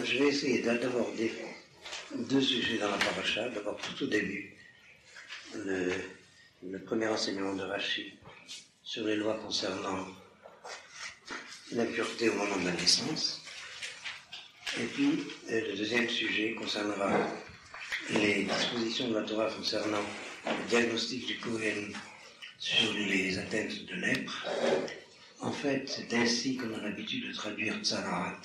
je vais essayer d'aborder deux sujets dans la paracha. D'abord, tout au début, le premier enseignement de Rashi sur les lois concernant l'impureté au moment de la naissance. Et puis, le deuxième sujet concernera les dispositions de la Torah concernant le diagnostic du Kohen sur les atteintes de lèpre. En fait, c'est ainsi qu'on a l'habitude de traduire Tzarat,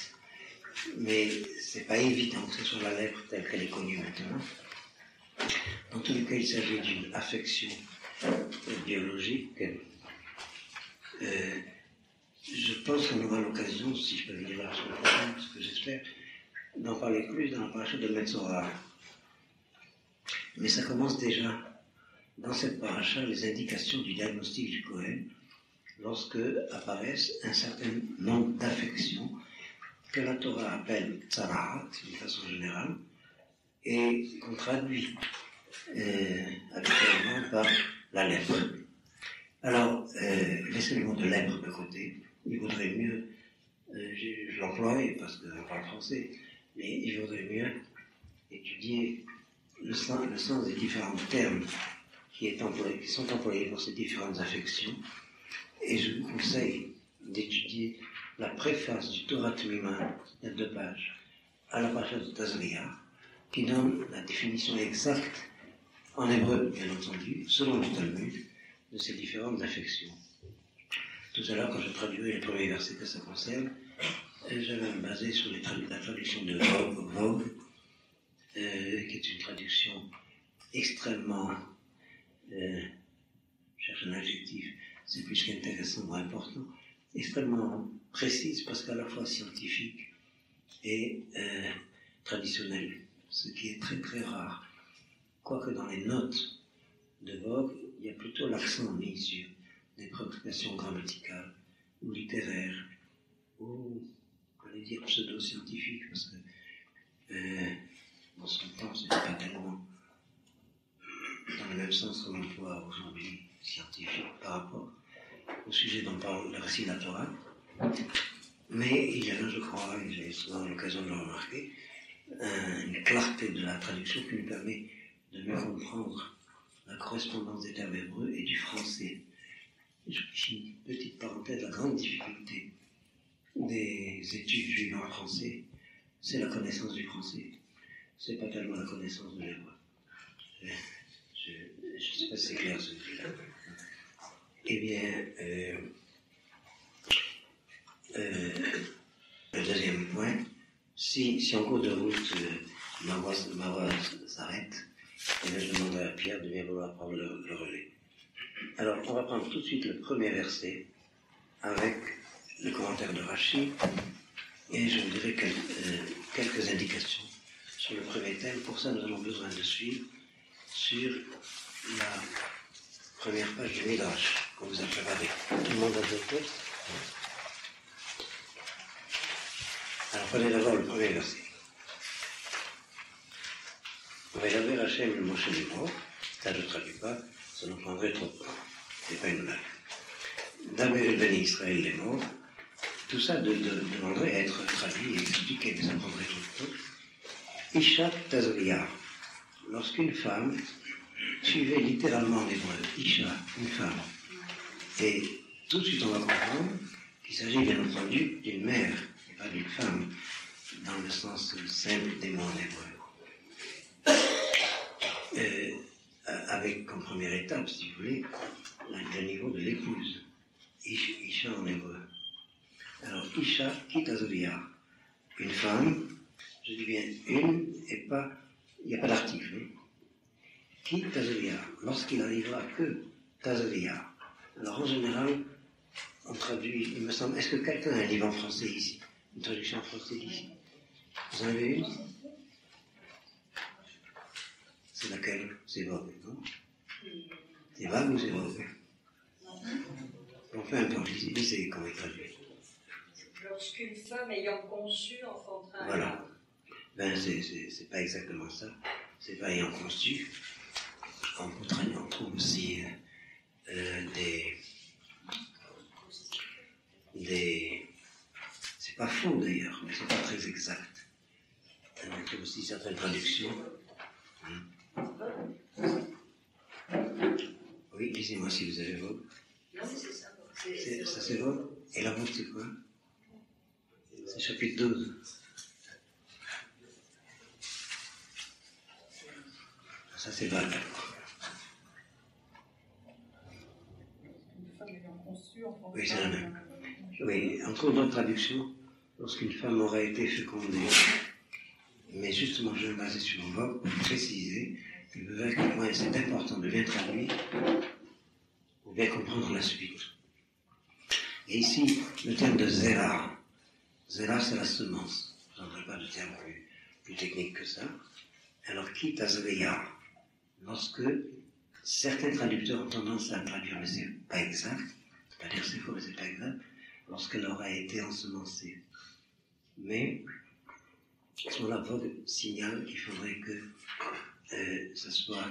mais c'est pas évident que ce soit la lèpre telle qu'elle est connue maintenant. Dans tous les cas, il s'agit d'une affection biologique. Je pense qu'on aura l'occasion, si je peux venir la semaine prochaine, ce que j'espère, d'en parler plus dans la paracha de Metzora. Mais ça commence déjà dans cette paracha les indications du diagnostic du Kohen lorsque apparaissent un certain nombre d'affections que la Torah appelle Tzarat d'une façon générale et qu'on traduit habituellement par la lèpre. Alors, laissez le mot de lèpre de côté. Il vaudrait mieux, je l'emploie parce que je parle français, mais il vaudrait mieux étudier le sens des différents termes qui sont employés pour ces différentes affections. Et je vous conseille d'étudier la préface du Torah Tmima, il y a 2 pages, à la paracha de Tazria, qui donne la définition exacte, en hébreu bien entendu, selon le Talmud, de ces différentes affections. Tout à l'heure, quand je traduisais les premiers versets que ça concerne, j'avais me basé sur la traduction de Vogue, qui est une traduction extrêmement, je cherche un adjectif, c'est plus qu'intéressant ou important, extrêmement précise parce qu'à la fois scientifique et traditionnelle, ce qui est très très rare. Quoique dans les notes de Vogue, il y a plutôt l'accent mis sur des préoccupations grammaticales ou littéraires ou, on va dire, pseudo-scientifiques, parce que dans son temps, ce n'était pas tellement dans le même sens qu'on emploie aujourd'hui scientifique par rapport au sujet dont parle le récit de la Torah. Mais il y a là, je crois, et j'ai souvent l'occasion de le remarquer, une clarté de la traduction qui nous permet de mieux comprendre la correspondance des termes hébreux et du français. Je fais une petite parenthèse, la grande difficulté des études juives en français, c'est la connaissance du français. C'est pas tellement la connaissance de l'hébreu. Je ne sais pas si c'est clair ce que je dis là. Eh bien, le deuxième point, si en cours de route ma voix s'arrête, et là je demanderai à Pierre de bien vouloir prendre le relais. Alors, on va prendre tout de suite le premier verset avec le commentaire de Rashi, et je vous dirai quelques indications sur le premier thème. Pour ça, nous avons besoin de suivre sur la première page du Midrash qu'on vous a préparé. Tout le monde a le texte? Alors, prenez d'abord le premier verset. Vayaver Hachem le Moshe Lemor, ça je ne traduis pas, ça nous prendrait trop de temps. C'est pas une blague. Daber el Beni Israël Lemor, tout ça demanderait à être traduit et expliqué, mais ça prendrait trop de temps. Isha Tazria, lorsqu'une femme, suivez littéralement en hébreu, Isha, une femme, et tout de suite on va comprendre qu'il s'agit bien entendu d'une mère, et pas d'une femme, dans le sens simple des mots en hébreu. Avec comme première étape, si vous voulez, le niveau de l'épouse. Isha en hébreu. Alors, Isha Kitazria, une femme, je dis bien une, et pas, il n'y a pas d'article. Hein. Kitazria, lorsqu'il arrivera que Tazria. Alors, en général, on traduit, il me semble, est-ce que quelqu'un a un livre en français ici? Une traduction en français ici? Vous en avez une? C'est laquelle? C'est Vogue, non? C'est vague ou c'est Vogue? On fait un peu, lisez comment il traduit. Lorsqu'une femme ayant conçu enfantera. Voilà. Ben, c'est pas exactement ça. C'est pas ayant conçu. On trouve aussi des. C'est pas faux d'ailleurs, mais c'est pas très exact. aussi certaines traductions. Oui, lisez-moi si vous avez Vogue. Non, mais c'est ça. Ça c'est Vogue. Et la Vogue, c'est quoi? C'est chapitre 12. Ça c'est Vogue. Oui, c'est la même. Oui, en cours de traduction, lorsqu'une femme aurait été fécondée, mais justement je vais me baser sur Vogue pour préciser que vous verrez à quel point c'est important de bien traduire pour bien comprendre la suite. Et ici, le terme de Zélar. Zélar, c'est la semence. Je n'entendrai pas de terme plus technique que ça. Alors, quitte à Zélar, lorsque certains traducteurs ont tendance à traduire, mais c'est pas exact, c'est-à-dire c'est faux, mais c'est pas exact, lorsqu'elle aura été ensemencée. Mais, à ce moment-là, Vogue signale qu'il faudrait que ça soit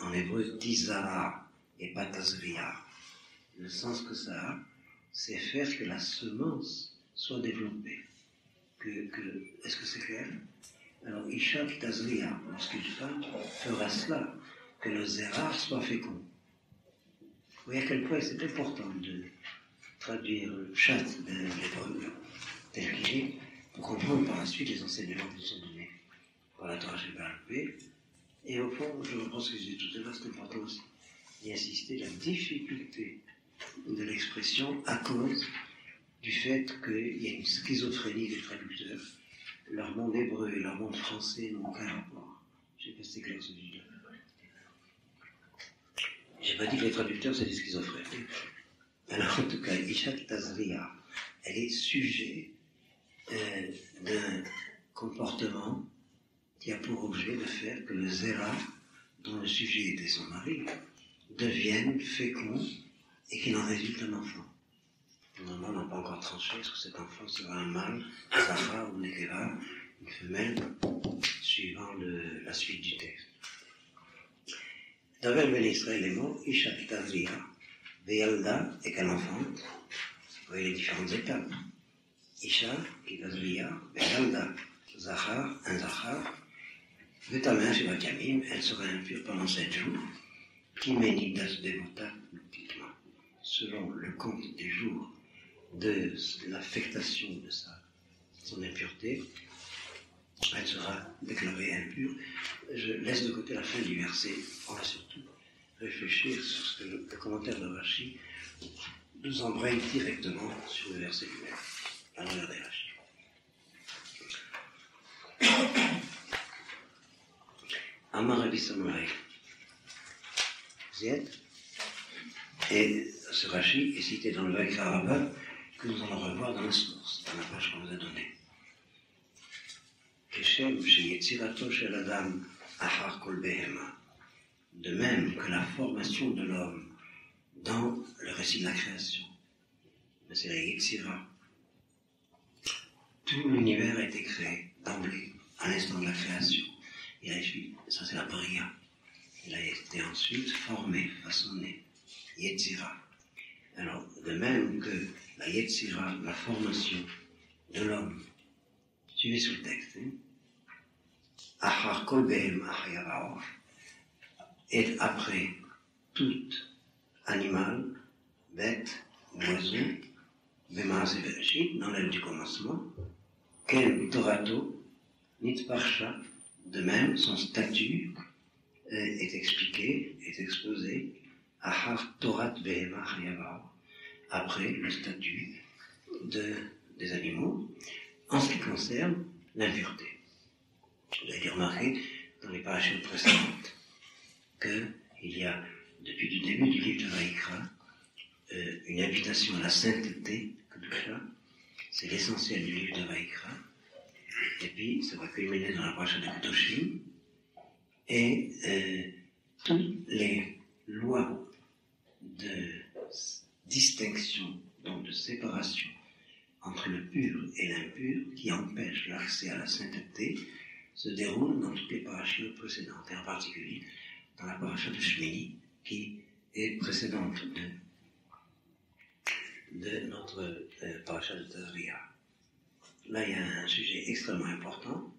en hébreu Tizara et pas Tazria. Le sens que ça a, c'est faire que la semence soit développée. Est-ce que c'est clair? Alors, Isha Tazria, lorsqu'une femme fera cela, que le Zérar soit fécond. Vous voyez à quel point c'est important de traduire le chat de l'hébreu tel qu'il est, pour comprendre par la suite les enseignements qui sont donnés par la Torah Sheba'al-Peh. Et au fond, je reprends ce que je disais tout à l'heure, c'est important aussi d'y insister, la difficulté de l'expression à cause du fait qu'il y a une schizophrénie des traducteurs. Leur monde hébreu et leur monde français n'ont aucun rapport. Je ne sais pas si c'est clair ce que je dis. J'ai pas dit que les traducteurs c'est des schizophrènes. Alors en tout cas, Isha Tazria, elle est sujet d'un comportement qui a pour objet de faire que le Zéra, dont le sujet était son mari, devienne fécond et qu'il en résulte un enfant. Normalement, on n'a pas encore tranché, est-ce que cet enfant sera un mâle, un Zahra ou une Nekeva, une femelle, suivant la suite du texte. Dans le Israël, les mots Isha Tazria, Ve'yalda, et qu'elle enfante. Vous voyez les différentes étapes. Isha, Tazria, Ve'yalda, Zahar, un Zahar, Ve'tameh, Shevat Yamim, elle sera impure pendant 7 jours. Kimenidas Devota, selon le compte des jours de l'affectation de son impureté, elle sera déclarée impure. Je laisse de côté la fin du verset. On va surtout réfléchir sur ce que le commentaire de Rashi nous embraye directement sur le verset lui-même. Alors regardez Rashi. Amar Rabbi Samuel. Vous y êtes? Et ce Rashi est cité dans le Vaikra Rabbah que nous allons revoir dans la source, dans la page qu'on nous a donnée. Keshem sheyetzirato shel adam achar kol behema. De même que la formation de l'homme dans le récit de la création, c'est la Yetzira. Tout l'univers a été créé d'emblée, à l'instant de la création. Il a été, ça c'est la Bria. Il a été ensuite formé, façonné. Yetzira. Alors, de même que la Yetzira, la formation de l'homme, suivez sur le texte, Achar kol behem achayavao, et après tout animal, bête, oiseau, bemaase bereshit, dans l'aile du commencement, ken torato, nitparsha, de même son statut est expliqué, est exposé, Achar Torat Behema Chayavao, après le statut des animaux, en ce qui concerne l'impureté. Vous avez remarqué dans les parachutes précédentes qu'il y a, depuis le début du livre de Vaïkra, une invitation à la sainteté, Kedusha, c'est l'essentiel du livre de Vaïkra, et puis ça va culminer dans la parachute de Kedoshim, et toutes les lois de distinction, donc de séparation entre le pur et l'impur, qui empêchent l'accès à la sainteté, se déroulent dans toutes les parachutes précédentes, et en particulier dans la paracha de Shmini, qui est précédente de notre paracha de Tazria. Là, il y a un sujet extrêmement important,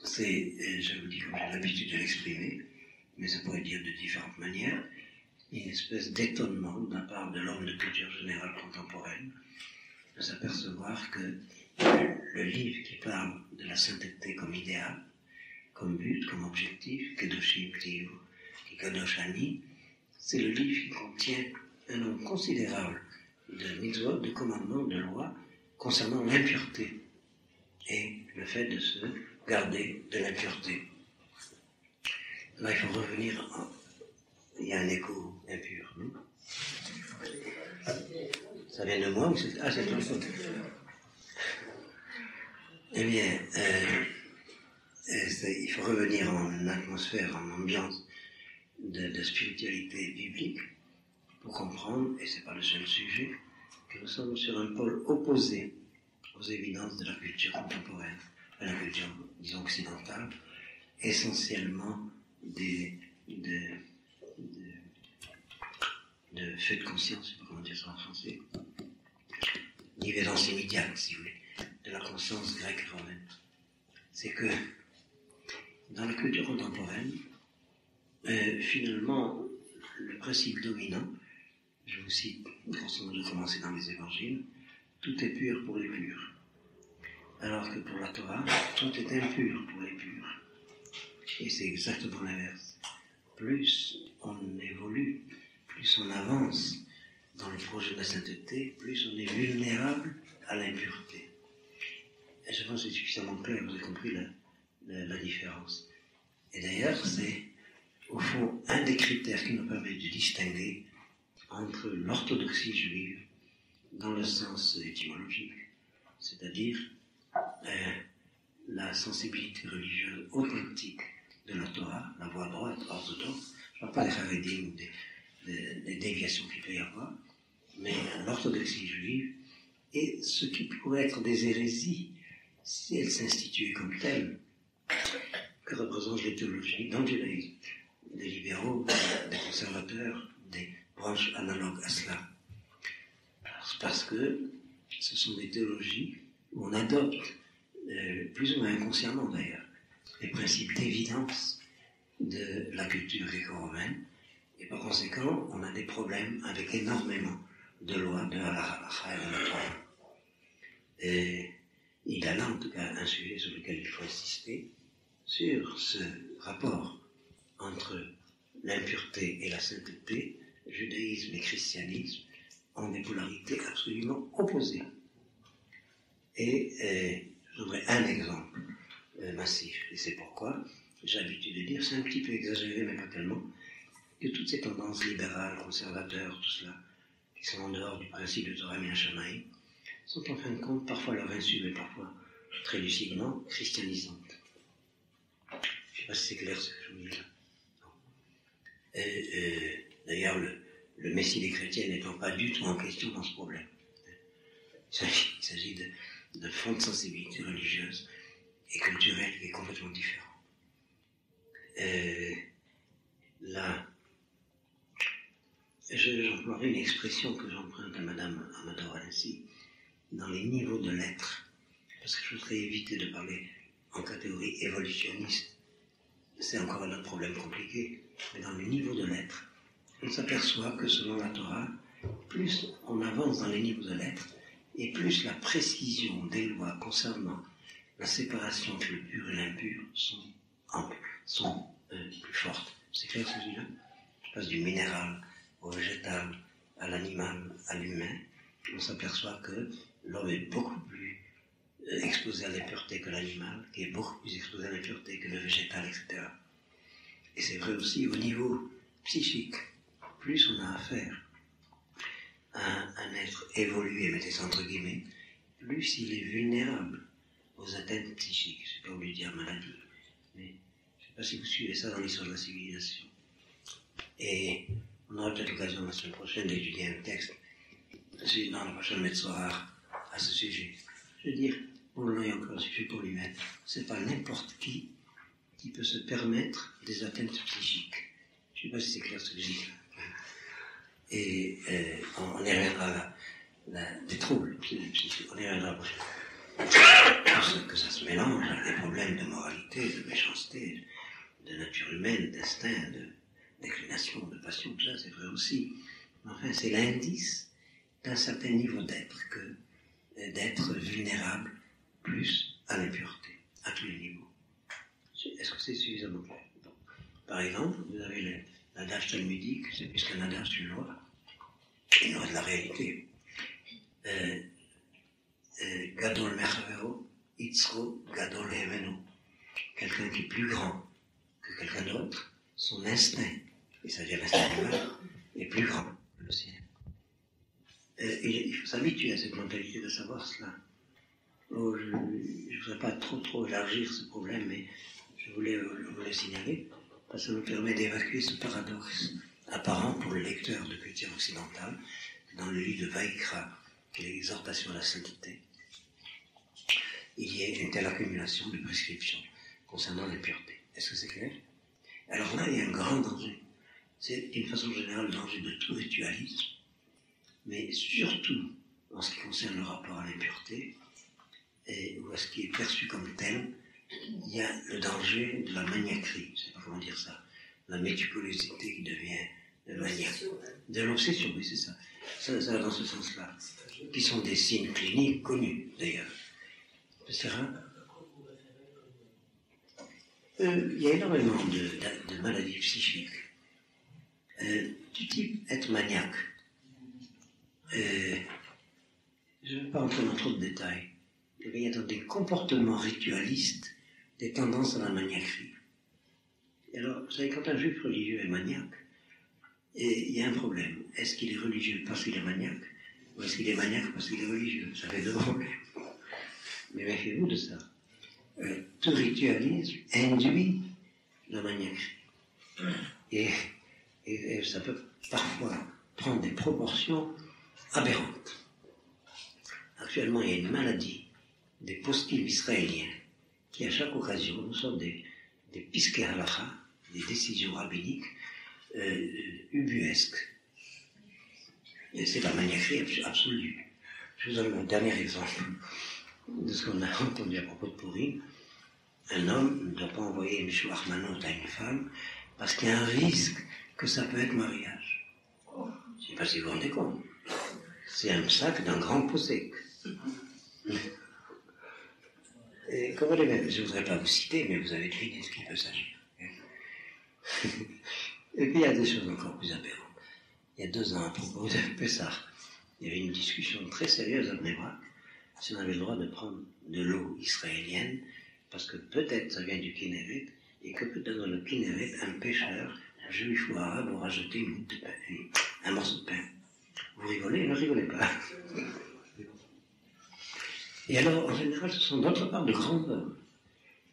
c'est, je vous dis comme j'ai l'habitude de l'exprimer, mais ça pourrait dire de différentes manières, une espèce d'étonnement de la part de l'homme de culture générale contemporaine de s'apercevoir que le livre qui parle de la sainteté comme idéal, comme but, comme objectif, Kedoshim Tiyu, Kadosh Ani, c'est le livre qui contient un nombre considérable de mitzvot, de commandements, de lois concernant l'impureté et le fait de se garder de l'impureté. Là, il faut revenir. Il y a un écho impur, non? Ça vient de moi ou c'est... Ah, c'est ton faute. Eh bien, il faut revenir en atmosphère, en ambiance de spiritualité biblique pour comprendre, et c'est pas le seul sujet, que nous sommes sur un pôle opposé aux évidences de la culture contemporaine, de la culture, disons, occidentale, essentiellement de feu de conscience, je ne sais pas comment dire ça en français, d'évidence immédiate, si vous voulez, de la conscience grecque et romaine. C'est que dans la culture contemporaine, finalement, le principe dominant, je vous cite, grosso modo, de commencer dans les évangiles, tout est pur pour les purs. Alors que pour la Torah, tout est impur pour les purs. Et c'est exactement l'inverse. Plus on évolue, plus on avance dans le projet de la sainteté, plus on est vulnérable à l'impureté. Et je pense que c'est suffisamment clair, vous avez compris la différence. Et d'ailleurs, c'est au fond un des critères qui nous permet de distinguer entre l'orthodoxie juive dans le sens étymologique, c'est-à-dire la sensibilité religieuse authentique de la Torah, la voie droite, orthodoxe. Je ne parle pas des charédim ou des déviations qu'il peut y avoir, mais l'orthodoxie juive et ce qui pourrait être des hérésies si elles s'instituaient comme telles, que représentent les théologies dans le judaïsme, des libéraux, des conservateurs, des branches analogues à cela. Parce que ce sont des théologies où on adopte, plus ou moins inconsciemment d'ailleurs, les principes d'évidence de la culture gréco-romaine, et par conséquent, on a des problèmes avec énormément de lois de la halakha et de la Torah. Et il y a là en tout cas un sujet sur lequel il faut insister, sur ce rapport entre l'impureté et la sainteté, judaïsme et christianisme ont des polarités absolument opposées. Et je donnerai un exemple massif, et c'est pourquoi j'ai l'habitude de dire, c'est un petit peu exagéré, mais pas tellement, que toutes ces tendances libérales, conservateurs, tout cela, qui sont en dehors du principe de Torah Mina Shamayim, sont en fin de compte parfois leur insu, mais parfois très lucidement christianisantes. Je ne sais pas si c'est clair ce que je vous dis là. D'ailleurs, le Messie des chrétiens n'étant pas du tout en question dans ce problème. Il s'agit de fonds de sensibilité religieuse et culturelle qui est complètement différent. Là, j'emploierai une expression que j'emprunte à Madame Amador Alensi, dans les niveaux de l'être, parce que je voudrais éviter de parler en catégorie évolutionniste, c'est encore un autre problème compliqué, mais dans le niveau de l'être, on s'aperçoit que selon la Torah, plus on avance dans les niveaux de l'être, et plus la précision des lois concernant la séparation entre le pur et l'impur sont plus fortes. C'est clair ce que je dis là? Je passe du minéral au végétal, à l'animal, à l'humain. On s'aperçoit que l'homme est beaucoup plus exposé à l'impureté que l'animal, qui est beaucoup plus exposé à l'impureté que le végétal, etc. Et c'est vrai aussi au niveau psychique. Plus on a affaire à un être évolué, mettez ça entre guillemets, plus il est vulnérable aux atteintes psychiques. Je ne suis pas obligé de dire maladie, mais je ne sais pas si vous suivez ça dans l'histoire de la civilisation. Et on aura peut-être l'occasion la semaine prochaine d'étudier un texte dans la prochaine Metzorar à ce sujet. Je veux dire, pour le et encore, si je suis pour lui mettre, c'est pas n'importe qui peut se permettre des atteintes psychiques. Je ne sais pas si c'est clair ce que je dis. Et on y reviendra là, des troubles psychiques, on y reviendra la prochaine. que ça se mélange avec des problèmes de moralité, de méchanceté, de nature humaine, d'instinct, d'inclination, de passion, tout ça, c'est vrai aussi. Mais enfin, c'est l'indice d'un certain niveau d'être, que d'être vulnérable plus à l'impureté, à tous les niveaux. Est-ce que c'est suffisamment clair? Bon. Par exemple, vous avez l'adage talmudique, c'est plus qu'un adage, c'est une loi de la réalité. Gadol mechavero, itzro gadol hemeno. Quelqu'un qui est plus grand que quelqu'un d'autre, son instinct, il s'agit de l'instinct humain, est plus grand que le sien. Il faut s'habituer à cette mentalité de savoir cela. Oh, je ne voudrais pas trop élargir ce problème, mais je voulais vous le signaler, parce que ça nous permet d'évacuer ce paradoxe apparent pour le lecteur de culture occidentale, dans le livre de Vaikra, qui est l'exhortation à la sainteté, il y a une telle accumulation de prescriptions concernant l'impureté. Est-ce que c'est clair? Alors là, il y a un grand danger. C'est d'une façon générale le danger de tout ritualisme, mais surtout en ce qui concerne le rapport à l'impureté, ou à ce qui est perçu comme tel, il y a le danger de la maniaquerie, je ne sais pas comment dire ça, la méticulosité qui devient maniaque. De l'obsession, oui, c'est ça. Ça dans ce sens-là, qui sont des signes cliniques connus, d'ailleurs. C'est rare. Il y a énormément de maladies psychiques du type être maniaque. Je ne vais pas entrer dans trop de détails. Il y a des comportements ritualistes, des tendances à la maniaquerie. Et alors, vous savez, quand un juif religieux est maniaque, il y a un problème. Est-ce qu'il est religieux parce qu'il est maniaque, ou est-ce qu'il est maniaque parce qu'il est religieux? Ça fait deux problèmes. Mais méfiez-vous de ça. Tout ritualisme induit la maniaquerie. Et ça peut parfois prendre des proportions aberrantes. Actuellement, il y a une maladie des postiles israéliens qui, à chaque occasion, nous sortent des piskei halacha, des décisions rabbiniques ubuesques. Et c'est la maniaquerie absolue. Je vous donne un dernier exemple de ce qu'on a entendu à propos de Purim. Un homme ne doit pas envoyer une mishloach manot à une femme parce qu'il y a un risque que ça peut être mariage. Je ne sais pas si vous vous rendez compte. C'est un sac d'un grand pot sec. Et comme je ne voudrais pas vous citer, mais vous avez deviné ce qu'il peut s'agir. Et puis il y a des choses encore plus aberrantes. Il y a 2 ans, à propos de Pessah, il y avait une discussion très sérieuse à Bnei Brak si on avait le droit de prendre de l'eau israélienne, parce que peut-être ça vient du Kinneret, et que peut-être dans le Kinneret, un pêcheur, juif ou arabe, aura jeté une goutte de pain, un morceau de pain. Vous rigolez? Ne rigolez pas. Et alors, en général, ce sont d'autre part de grands hommes,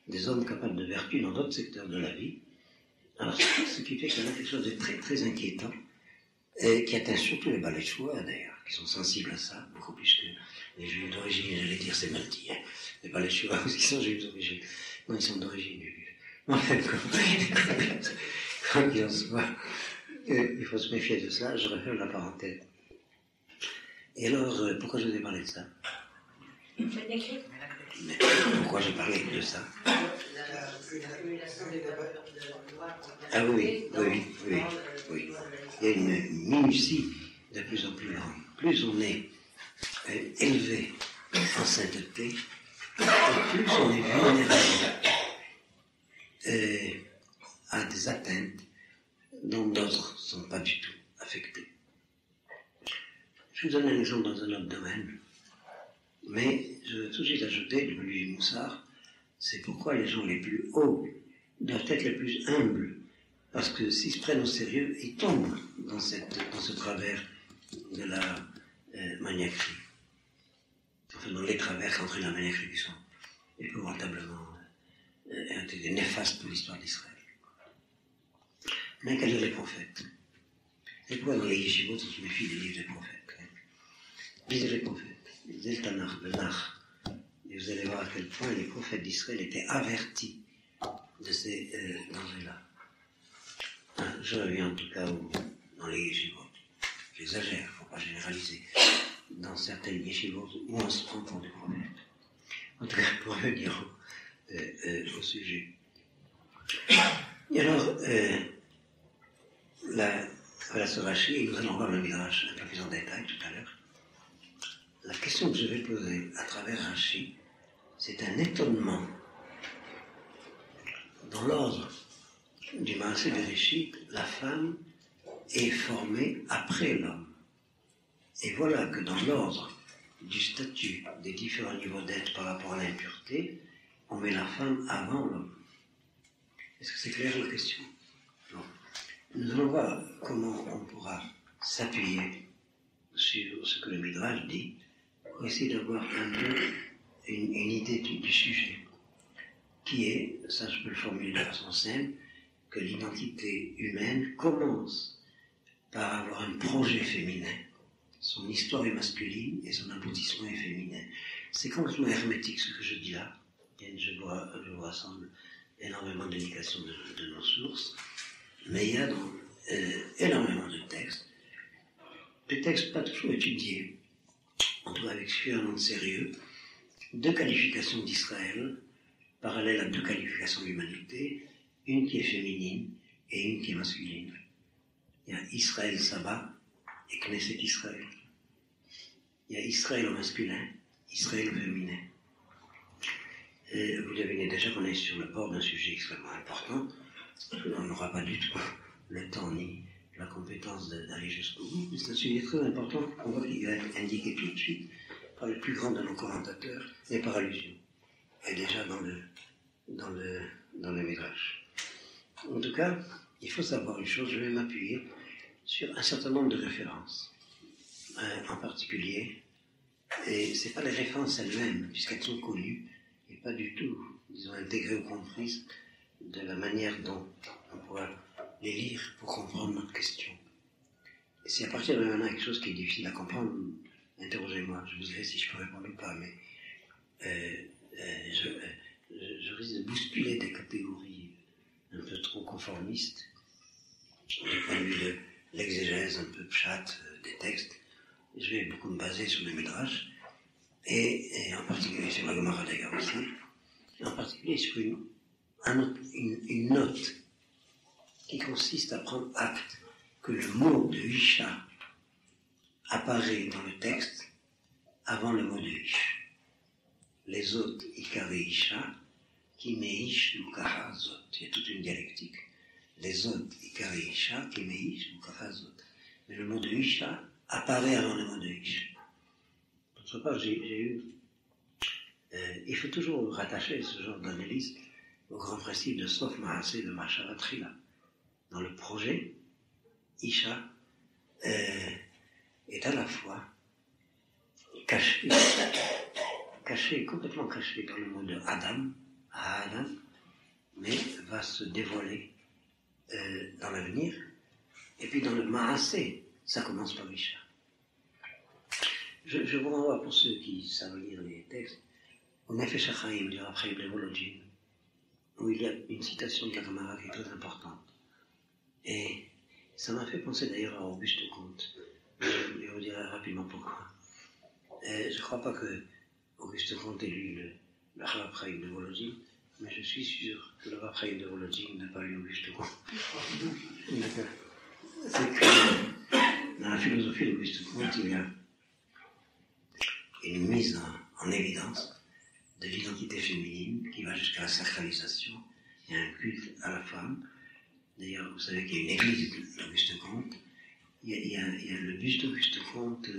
des hommes capables de vertu dans d'autres secteurs de la vie. Alors, ce qui fait qu'il y a quelque chose de très, très inquiétant, et qui atteint surtout les Baléchois, d'ailleurs, qui sont sensibles à ça, beaucoup plus que les Juifs d'origine, j'allais dire, c'est mal dit, hein. Les Baléchois, qui sont Juifs d'origine. Non, ils sont d'origine juive. Quoi qu'il en soit, il faut se méfier de ça, je referme la parenthèse. Et alors, pourquoi je vous ai parlé de ça? Mais pourquoi j'ai parlé de ça? Ah oui. Il y a une minutie de plus en plus grande. Plus on est élevé en sainteté, et plus on est vulnérable à des atteintes dont d'autres ne sont pas du tout affectés. Je vous donne un exemple dans un autre domaine, mais je veux tout de suite ajouter, du Luigi Moussard, c'est pourquoi les gens les plus hauts doivent être les plus humbles, parce que s'ils se prennent au sérieux, ils tombent dans ce travers de la maniaquerie. Enfin, dans les travers contre la maniaquerie qui sont épouvantablement néfastes pour l'histoire d'Israël. Mais quels sont les prophètes? C'est quoi dans les yeshivot qui méfient des livres des prophètes? Lisez les prophètes, lisez le Tanakh, le Nach, et vous allez voir à quel point les prophètes d'Israël étaient avertis de ces dangers-là. Je reviens en tout cas dans les yeshivot. J'exagère, il ne faut pas généraliser. Dans certaines yeshivot où on se prend pour des prophètes. En tout cas, pour revenir au sujet. Et alors, voilà ce Rashi, et nous allons voir le Midrash un peu plus en détail tout à l'heure. La question que je vais poser à travers Rashi, c'est un étonnement. Dans l'ordre du Maaseh Bereshit, la femme est formée après l'homme. Et voilà que dans l'ordre du statut des différents niveaux d'être par rapport à l'impureté, on met la femme avant l'homme. Est-ce que c'est clair la question? Non. Nous allons voir comment on pourra s'appuyer sur ce que le Midrash dit pour essayer d'avoir un peu une idée du sujet, qui est, ça je peux le formuler de façon simple, que l'identité humaine commence par avoir un projet féminin. Son histoire est masculine et son aboutissement est féminin. C'est complètement hermétique ce que je dis là. Je vous rassemble énormément d'indications de nos sources, mais il y a donc énormément de textes. Des textes pas toujours étudiés, en tout cas avec suffisamment de sérieux, deux qualifications d'Israël, parallèles à deux qualifications de l'humanité, une qui est féminine et une qui est masculine. Il y a Israël Saba et Knesset Israël. Il y a Israël au masculin, Israël au féminin. Et vous devinez déjà qu'on est sur le bord d'un sujet extrêmement important. On n'aura pas du tout le temps ni la compétence d'aller jusqu'au bout. Mais c'est un sujet très important. On voit qu'il va être indiqué tout de suite par le plus grand de nos commentateurs et par allusion. Et déjà dans le Midrash. En tout cas, il faut savoir une chose, je vais m'appuyer sur un certain nombre de références. En particulier, et ce n'est pas les références elles-mêmes, puisqu'elles sont connues, et pas du tout, disons, intégrées ou comprises de la manière dont on pourra les lire pour comprendre notre question. Et si à partir de maintenant, quelque chose qui est difficile à comprendre, interrogez-moi, je vous dirai si je peux répondre ou pas, mais je risque de bousculer des catégories un peu trop conformistes, du point de vue de l'exégèse un peu pchat des textes. Je vais beaucoup me baser sur le Midrash, et en particulier sur la Gemara d'ailleurs aussi, et en particulier sur une note qui consiste à prendre acte que le mot de Isha apparaît dans le texte avant le mot de Ish. Les autres, Ikare Isha, Kimeish Lukaha Zot. Il y a toute une dialectique. Les autres, Ikare Isha, Kimeish Lukaha Zot. Mais le mot de Isha apparaît avant le mot de Ish. D'autre part, il faut toujours rattacher ce genre d'analyse au grand principe de Sof Maaseh de Machshavat Trila. Dans le projet, Isha est à la fois caché, complètement caché dans le mot de Adam, mais va se dévoiler dans l'avenir. Et puis dans le Maaseh, ça commence par Isha. Je vous renvoie, pour ceux qui savent lire les textes, au Nefesh HaChaim du Rav Chaim de Volodjin, où il y a une citation de la Gemara qui est très importante. Et ça m'a fait penser d'ailleurs à Auguste Comte. Je vous dirai rapidement pourquoi. Je ne crois pas que Auguste Comte ait lu le Rav Chaim de Volodjin, mais je suis sûr que le Rav Chaim de Volodjin n'a pas lu Auguste Comte. D'accord. C'est que dans la philosophie d'Auguste Comte, il y a une mise en évidence de l'identité féminine qui va jusqu'à la sacralisation. Il y a un culte à la femme. D'ailleurs, vous savez qu'il y a une église d'Auguste Comte. Il y a le buste d'Auguste Comte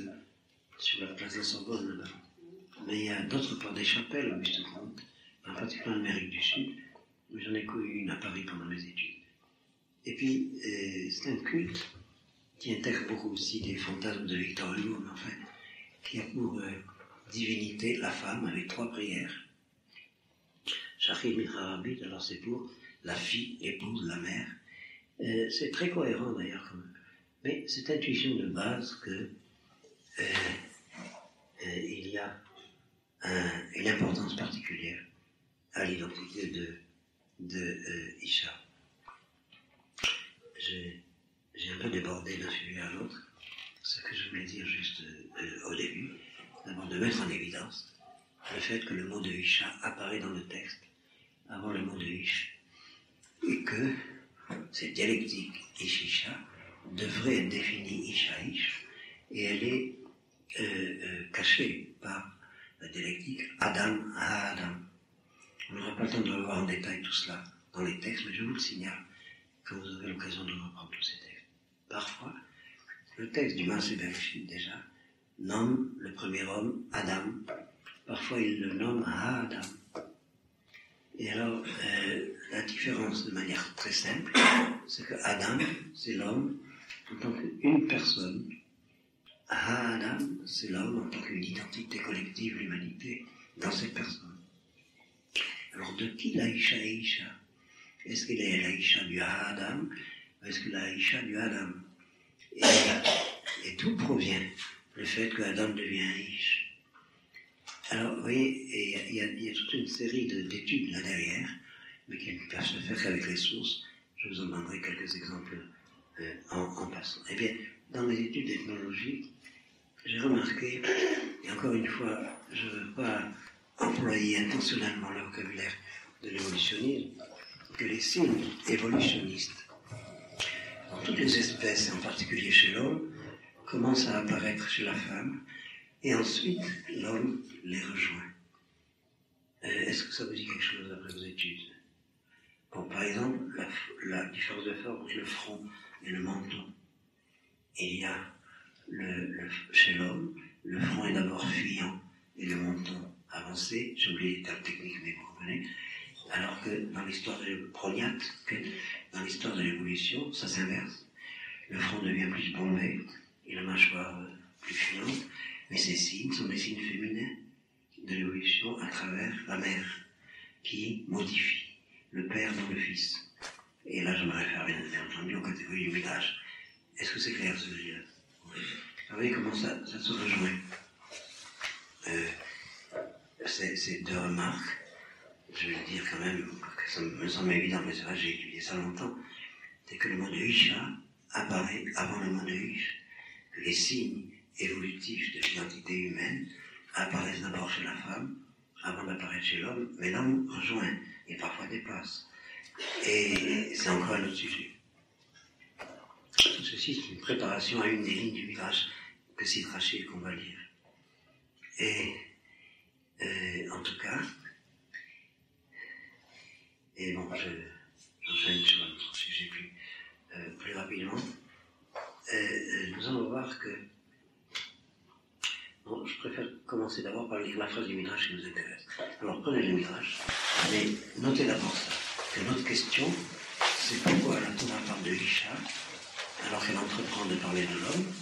sur la place de la Sorbonne là-bas. Mais il y a d'autres part des chapelles Auguste Comte, en particulier en Amérique du Sud. J'en ai connu une à Paris pendant mes études. Et puis, c'est un culte qui intègre beaucoup aussi des fantasmes de Victor Hugo, mais enfin, qui a pour divinité la femme avec 3 prières. Shachid Micharabit, alors c'est pour la fille, l'épouse, la mère. C'est très cohérent d'ailleurs quand même. Mais cette intuition de base que il y a une importance particulière à l'identité de Isha. J'ai un peu débordé d'un sujet à l'autre. Ce que je voulais dire juste au début, d'abord de mettre en évidence le fait que le mot de Isha apparaît dans le texte avant le mot de Ish, et que cette dialectique Ish-Isha devrait être définie Isha-Ish, et elle est cachée par la dialectique Adam-Ha-Adam. On n'aura pas le temps de revoir en détail tout cela dans les textes, mais je vous le signale quand vous aurez l'occasion de reprendre tous ces textes. Parfois, le texte du Maaseh Bereshit déjà nomme le premier homme Adam. Parfois, il le nomme Ha-Adam. Et alors, la différence de manière très simple, c'est que Adam, c'est l'homme en tant qu'une personne. Ha-Adam, c'est l'homme en tant qu'une identité collective, l'humanité, dans cette personne. Alors, de qui l'Aïcha est Isha? Est-ce qu'elle est l'Aïcha du Ha-Adam ou est-ce que l'Aïcha du Adam? Et d'où provient le fait que Adam devient Ish? Alors, vous voyez, il y a toute une série d'études là derrière, mais qui ne peuvent se faire qu'avec les sources. Je vous en donnerai quelques exemples en passant. Eh bien, dans mes études d'ethnologie, j'ai remarqué, et encore une fois, je ne veux pas employer intentionnellement le vocabulaire de l'évolutionnisme, que les signes évolutionnistes, dans toutes les espèces, et en particulier chez l'homme, commencent à apparaître chez la femme, et ensuite, l'homme les rejoint. Est-ce que ça vous dit quelque chose après vos études? Bon, par exemple, la différence de forme entre le front et le menton. Il y a, chez l'homme, le front est d'abord fuyant et le menton avancé. J'ai oublié les termes techniques, mais vous comprenez. Alors que dans l'histoire de dans l'histoire de l'évolution, ça s'inverse. Le front devient plus bombé et la mâchoire plus fuyante. Mais ces signes sont des signes féminins de l'évolution à travers la mère qui modifie le père dans le fils. Et là, je me réfère bien entendu aux catégories du Midrash. Est-ce que c'est clair ce que je dis là? Vous voyez comment ça se rejoint. Ces deux remarques, je vais le dire quand même, parce que ça me semble évident, mais c'est vrai, j'ai étudié ça longtemps, c'est que le mot de Isha apparaît avant le mot de Ish, que les signes évolutifs de l'identité humaine apparaissent d'abord chez la femme, avant d'apparaître chez l'homme, mais l'homme rejoint et parfois dépasse. Et c'est encore un autre sujet. Tout ceci, c'est une préparation à une des lignes du Midrash que cite Rachid qu'on va lire. Et en tout cas, et bon, j'enchaîne sur un autre sujet plus rapidement. Nous allons voir que bon, je préfère commencer d'abord par lire la phrase du Midrash qui nous intéresse. Alors prenez le Midrash, mais notez d'abord ça, que notre question, c'est pourquoi la Torah parle de Isha, alors qu'elle entreprend de parler de l'homme,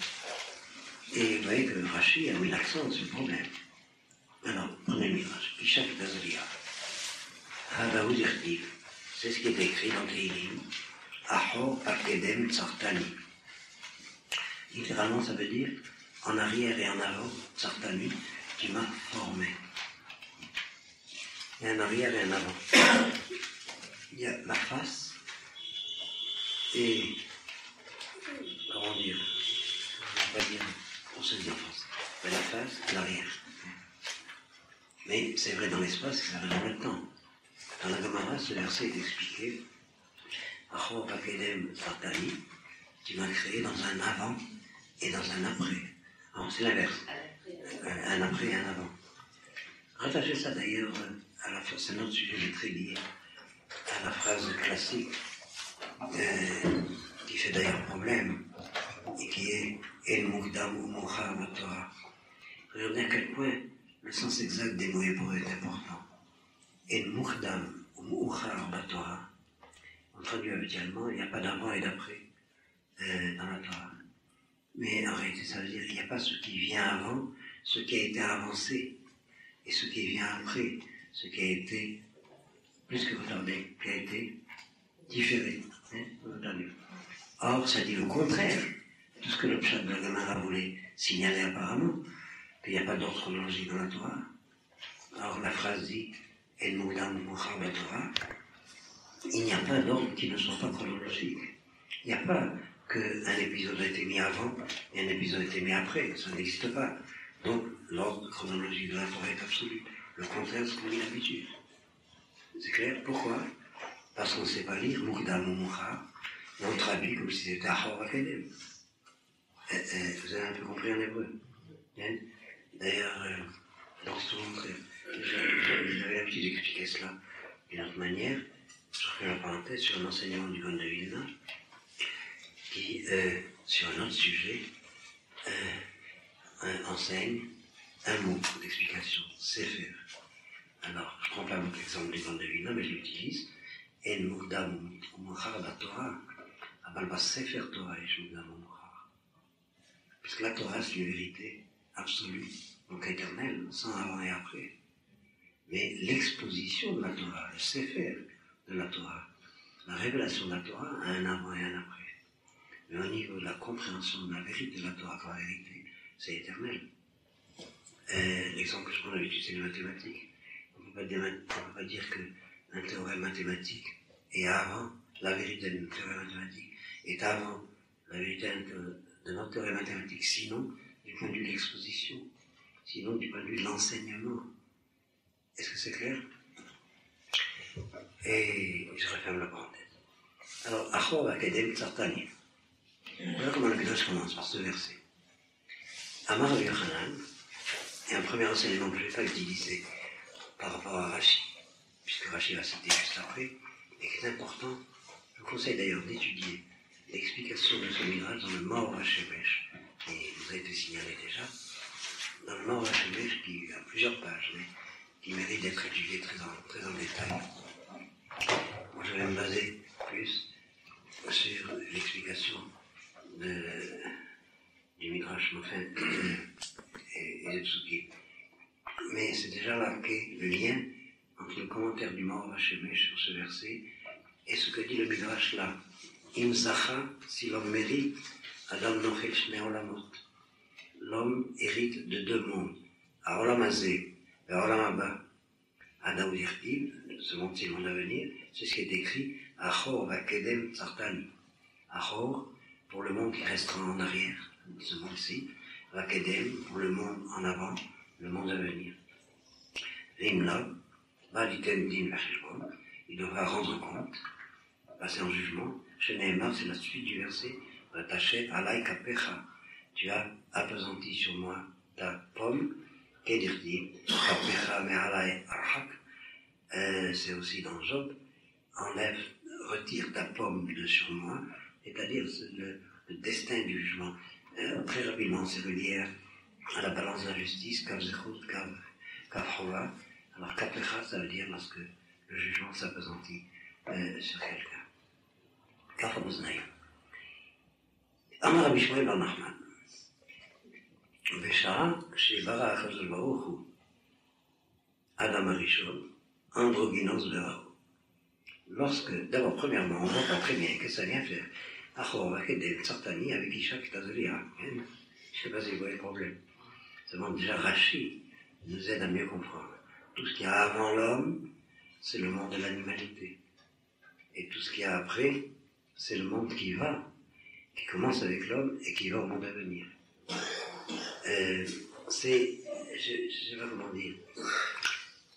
et vous voyez que Rashi a mis l'accent sur le problème. Alors, prenez le Midrash, Isha Kitazolia, Hadaoud Irtiv, c'est ce qui est écrit dans Tehillim, Aho Akedem Tsartani. Littéralement, ça veut dire en arrière et en avant, Tsartani, tu m'as formé. Il y a un arrière et un avant. Il y a la face et, comment dire, je ne vais pas dire, on se dit en France, mais la face et l'arrière. Mais c'est vrai dans l'espace, c'est vrai dans le temps. Dans la Gemara, ce verset est expliqué, Aho Akedem Tsartani, tu m'as créé dans un avant et dans un après. Alors, c'est l'inverse. Un après et un avant. Rattachez ça d'ailleurs à la phrase, c'est un autre sujet très lié à la phrase classique qui fait d'ailleurs problème et qui est El Mukdam ou Mouchar Torah. Regardez à quel point le sens exact des mots hébreux est important. El Mukdam ou Mouchar Torah. On traduit habituellement, il n'y a pas d'avant et d'après dans la Torah. Mais en réalité, ça veut dire qu'il n'y a pas ce qui vient avant, ce qui a été avancé, et ce qui vient après, ce qui a été plus que retardé, qui a été différé. Retardé. Or, ça dit le contraire de ce que le Pshat de la Gemara voulait signaler apparemment, qu'il n'y a pas d'ordre chronologique dans la Torah. Or, la phrase dit « El Mukdam Mouchar Torah », il n'y a pas d'ordre qui ne soit pas chronologique. Il n'y a pas qu'un épisode a été mis avant et un épisode a été mis après, ça n'existe pas. Donc, l'ordre chronologique de la Torah est absolu. le contraire de ce qu'on dit d'habitude. C'est clair? Pourquoi? Parce qu'on ne sait pas lire Mukdam ou Mukhar, et on traduit comme si c'était Ahor Akadem. Vous avez un peu compris en hébreu. Hein? D'ailleurs, dans ce monde, j'avais l'habitude d'expliquer cela d'une autre manière. Je refais la parenthèse sur un enseignement du Gaon de Vilna qui, sur un autre sujet, enseigne un mot d'explication, Sefer. Alors, je ne prends pas votre exemple du Gaon de Vilna, mais je l'utilise. En Mukdam ou Mukhar la Torah, Abalba Sefer Torah et Mukdam ou Mukhar. Puisque la Torah, c'est une vérité absolue, donc éternelle, sans avant et après. Mais l'exposition de la Torah, le Sefer de la Torah, la révélation de la Torah a un avant et un après. Mais au niveau de la compréhension de la vérité de la Torah comme vérité, c'est éternel. L'exemple que je prends d'habitude, c'est les mathématiques. On ne peut pas dire qu'un théorème mathématique est avant la vérité d'un théorème mathématique, est avant la vérité d'un autre théorème mathématique, sinon du point de vue de l'exposition, sinon du point de vue de l'enseignement. Est-ce que c'est clair? Et je referme la parenthèse. Alors, Achor Akadem Tsartani. Voilà comment le Midrash commence par ce verset. Amar Rabbi Yochanan, et un premier enseignement que je ne vais pas utiliser par rapport à Rashi, puisque Rashi va citer juste après, et qui est important. Je vous conseille d'ailleurs d'étudier l'explication de ce Midrash dans le Maor HaShemesh, et vous a été signalé déjà, dans le Maor HaShemesh qui a plusieurs pages, mais qui mérite d'être étudié très en détail. Moi, je vais me baser plus sur l'explication du Midrash Mofin et de Tsuki. Mais c'est déjà là qu'est le lien entre le commentaire du Maor HaShemesh sur ce verset et ce que dit le Midrash là. Im Zacha, si l'homme mérite, Adam Nochel Shnei Olamot. L'homme hérite de deux mondes. À Olam Hazeh et à Olam Haba. Adam Dirtiv, ce monde, c'est le monde à venir, c'est ce qui est écrit Achor Vakedem Tsartani. Achor, pour le monde qui restera en arrière, ce monde-ci, Vakedem, pour le monde en avant, le monde à venir. L'Imla, Valitem Din Vachishbon, il devra rendre compte, passer en jugement. Chez Nehemar, c'est la suite du verset, Vatachet Alay Kapecha, tu as appesanti sur moi ta pomme, Kedirti, Kapecha Me'alay Arhak, c'est aussi dans Job, enlève, retire ta pomme de sur moi, c'est-à-dire le destin du jugement. Très rapidement, c'est relié à la balance de la justice, Kav Zechut, Kav Chova. Alors Kapecha, ça veut dire lorsque le jugement s'appesantit sur quelqu'un. Kav Oznaïm. Amar Rabbi Shmuel bar Nachman. Beshara, she'bara HaKadosh Baruch Hu, Adam Arishon, androgynos berao. Lorsque, d'abord, premièrement, on ne voit pas très bien que ça vient faire Achor Vakedem Tsartani avec Isha Ktazolia. Je ne sais pas si vous voyez le problème. Seulement, déjà, Rashi nous aide à mieux comprendre. Tout ce qu'il y a avant l'homme, c'est le monde de l'animalité. Et tout ce qu'il y a après, c'est le monde qui va, qui commence avec l'homme et qui va au monde à venir. C'est, je ne sais pas comment dire,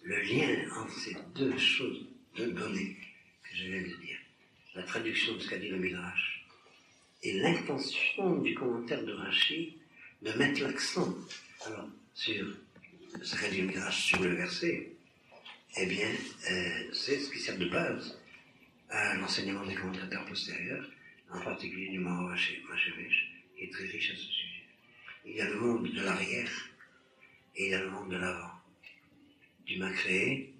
le lien entre ces deux choses, deux données que je viens de dire, la traduction de ce qu'a dit le Midrash, et l'intention du commentaire de Rashi de mettre l'accent alors, sur ce qu'a dit le Midrash sur le verset, eh bien, c'est ce qui sert de base à l'enseignement des commentateurs postérieurs, en particulier du Maor HaShemesh, qui est très riche à ce sujet. Il y a le monde de l'arrière et il y a le monde de l'avant. Tu m'as créé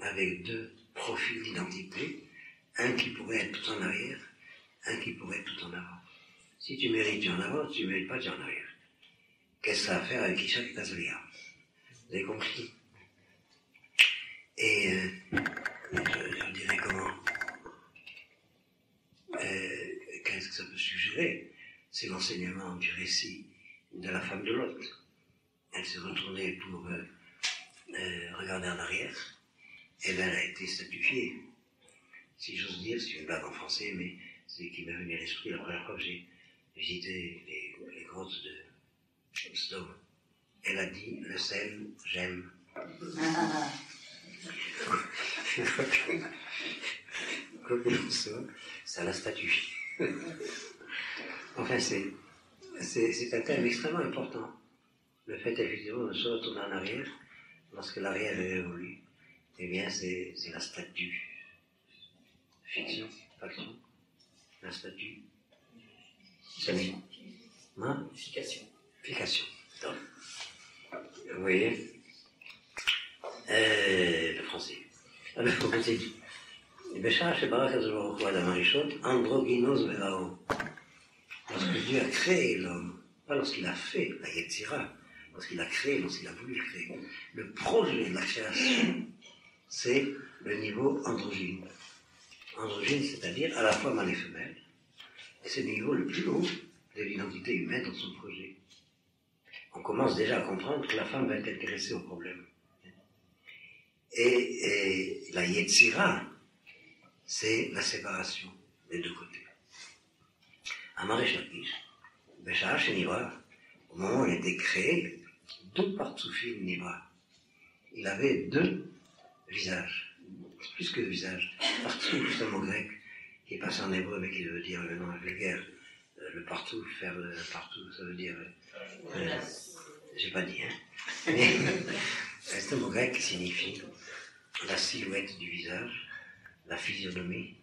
avec deux profils d'identité, un qui pourrait être tout en arrière, un qui pourrait être tout en avant. Si tu mérites, tu es en avant, si tu ne mérites pas, tu es en arrière. Qu'est-ce que ça a à faire avec Isha et Tazolia? Vous avez compris? Et je dirais comment? Qu'est-ce que ça peut suggérer? C'est l'enseignement du récit de la femme de Lot. Elle s'est retournée pour regarder en arrière, et bien elle a été statufiée. Si j'ose dire, c'est une blague en français, mais c'est qui m'est venu à l'esprit la première fois que j'ai visité les grottes de Sodome. Elle a dit, le sel, j'aime Quoi qu'il en soit, c'est à la statue. Enfin, c'est un thème extrêmement important. Le fait, effectivement, de se retourner en arrière, lorsque l'arrière est révolu, eh bien, c'est la statue. Fiction, faction, la statue. Salut. Hein? Fication. Fication. Vous voyez le français. Alors, il faut que c'est dit. Béchar, c'est pas là, la Marichot, androgynos verao. Lorsque Dieu a créé l'homme, pas lorsqu'il a fait la Yetzira, lorsqu'il a créé, lorsqu'il a voulu le créer. Le projet de la création, c'est le niveau androgyne. Androgyne, c'est-à-dire à la fois mâle et femelle, et c'est le niveau le plus haut de l'identité humaine dans son projet. On commence déjà à comprendre que la femme va être intéressée au problème. Et la Yetzira, c'est la séparation des deux côtés. Amarish Lakish, Béchar Nivra, au moment où il était créé, deux partsoufim Nivra. Il avait deux visages, plus que visages. Partsouf, c'est un mot grec qui est passé en hébreu mais qui veut dire le nom vulgaire. Le partout, faire le partout, ça veut dire. J'ai pas dit, hein. Mais c'est un mot grec qui signifie la silhouette du visage, la physionomie,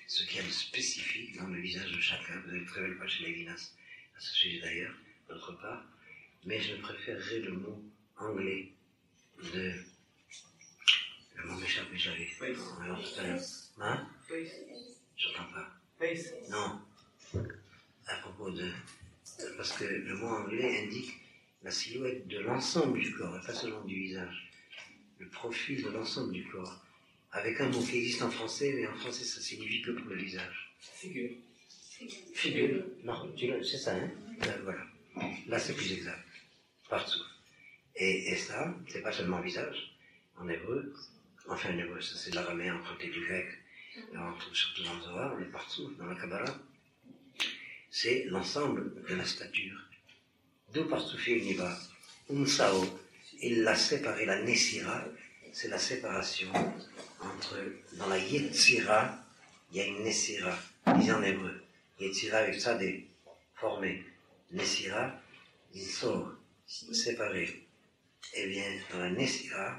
ce qu'il y a de spécifique dans le visage de chacun. Vous avez une très belle page chez Lévinas, à ce sujet d'ailleurs, d'autre part, mais je préférerais le mot anglais de. Le mot m'échappe, mais j'avais. Alors tout à l'heure. Hein? J'entends pas. Non. À propos de. Parce que le mot anglais indique la silhouette de l'ensemble du corps, et pas seulement du visage. Le profil de l'ensemble du corps. Avec un mot qui existe en français, mais en français ça signifie que pour le visage. Figure. Figure. Non, c'est ça, hein? Voilà. Là c'est plus exact. Partout. Et ça, c'est pas seulement visage. En hébreu, enfin en hébreu, ça c'est de l'araméen emprunté du grec. Et on trouve surtout dans le Zohar, mais partout, dans la Kabbalah. C'est l'ensemble de la stature. D'où Partoufi Niva, Unsao, il l'a séparé, la Nessira, c'est la séparation entre, dans la Yetzira, il y a une Nessira, disons en hébreu. Yetzira avec ça des formés. Nessira, il sort, séparé. Eh bien, dans la Nessira,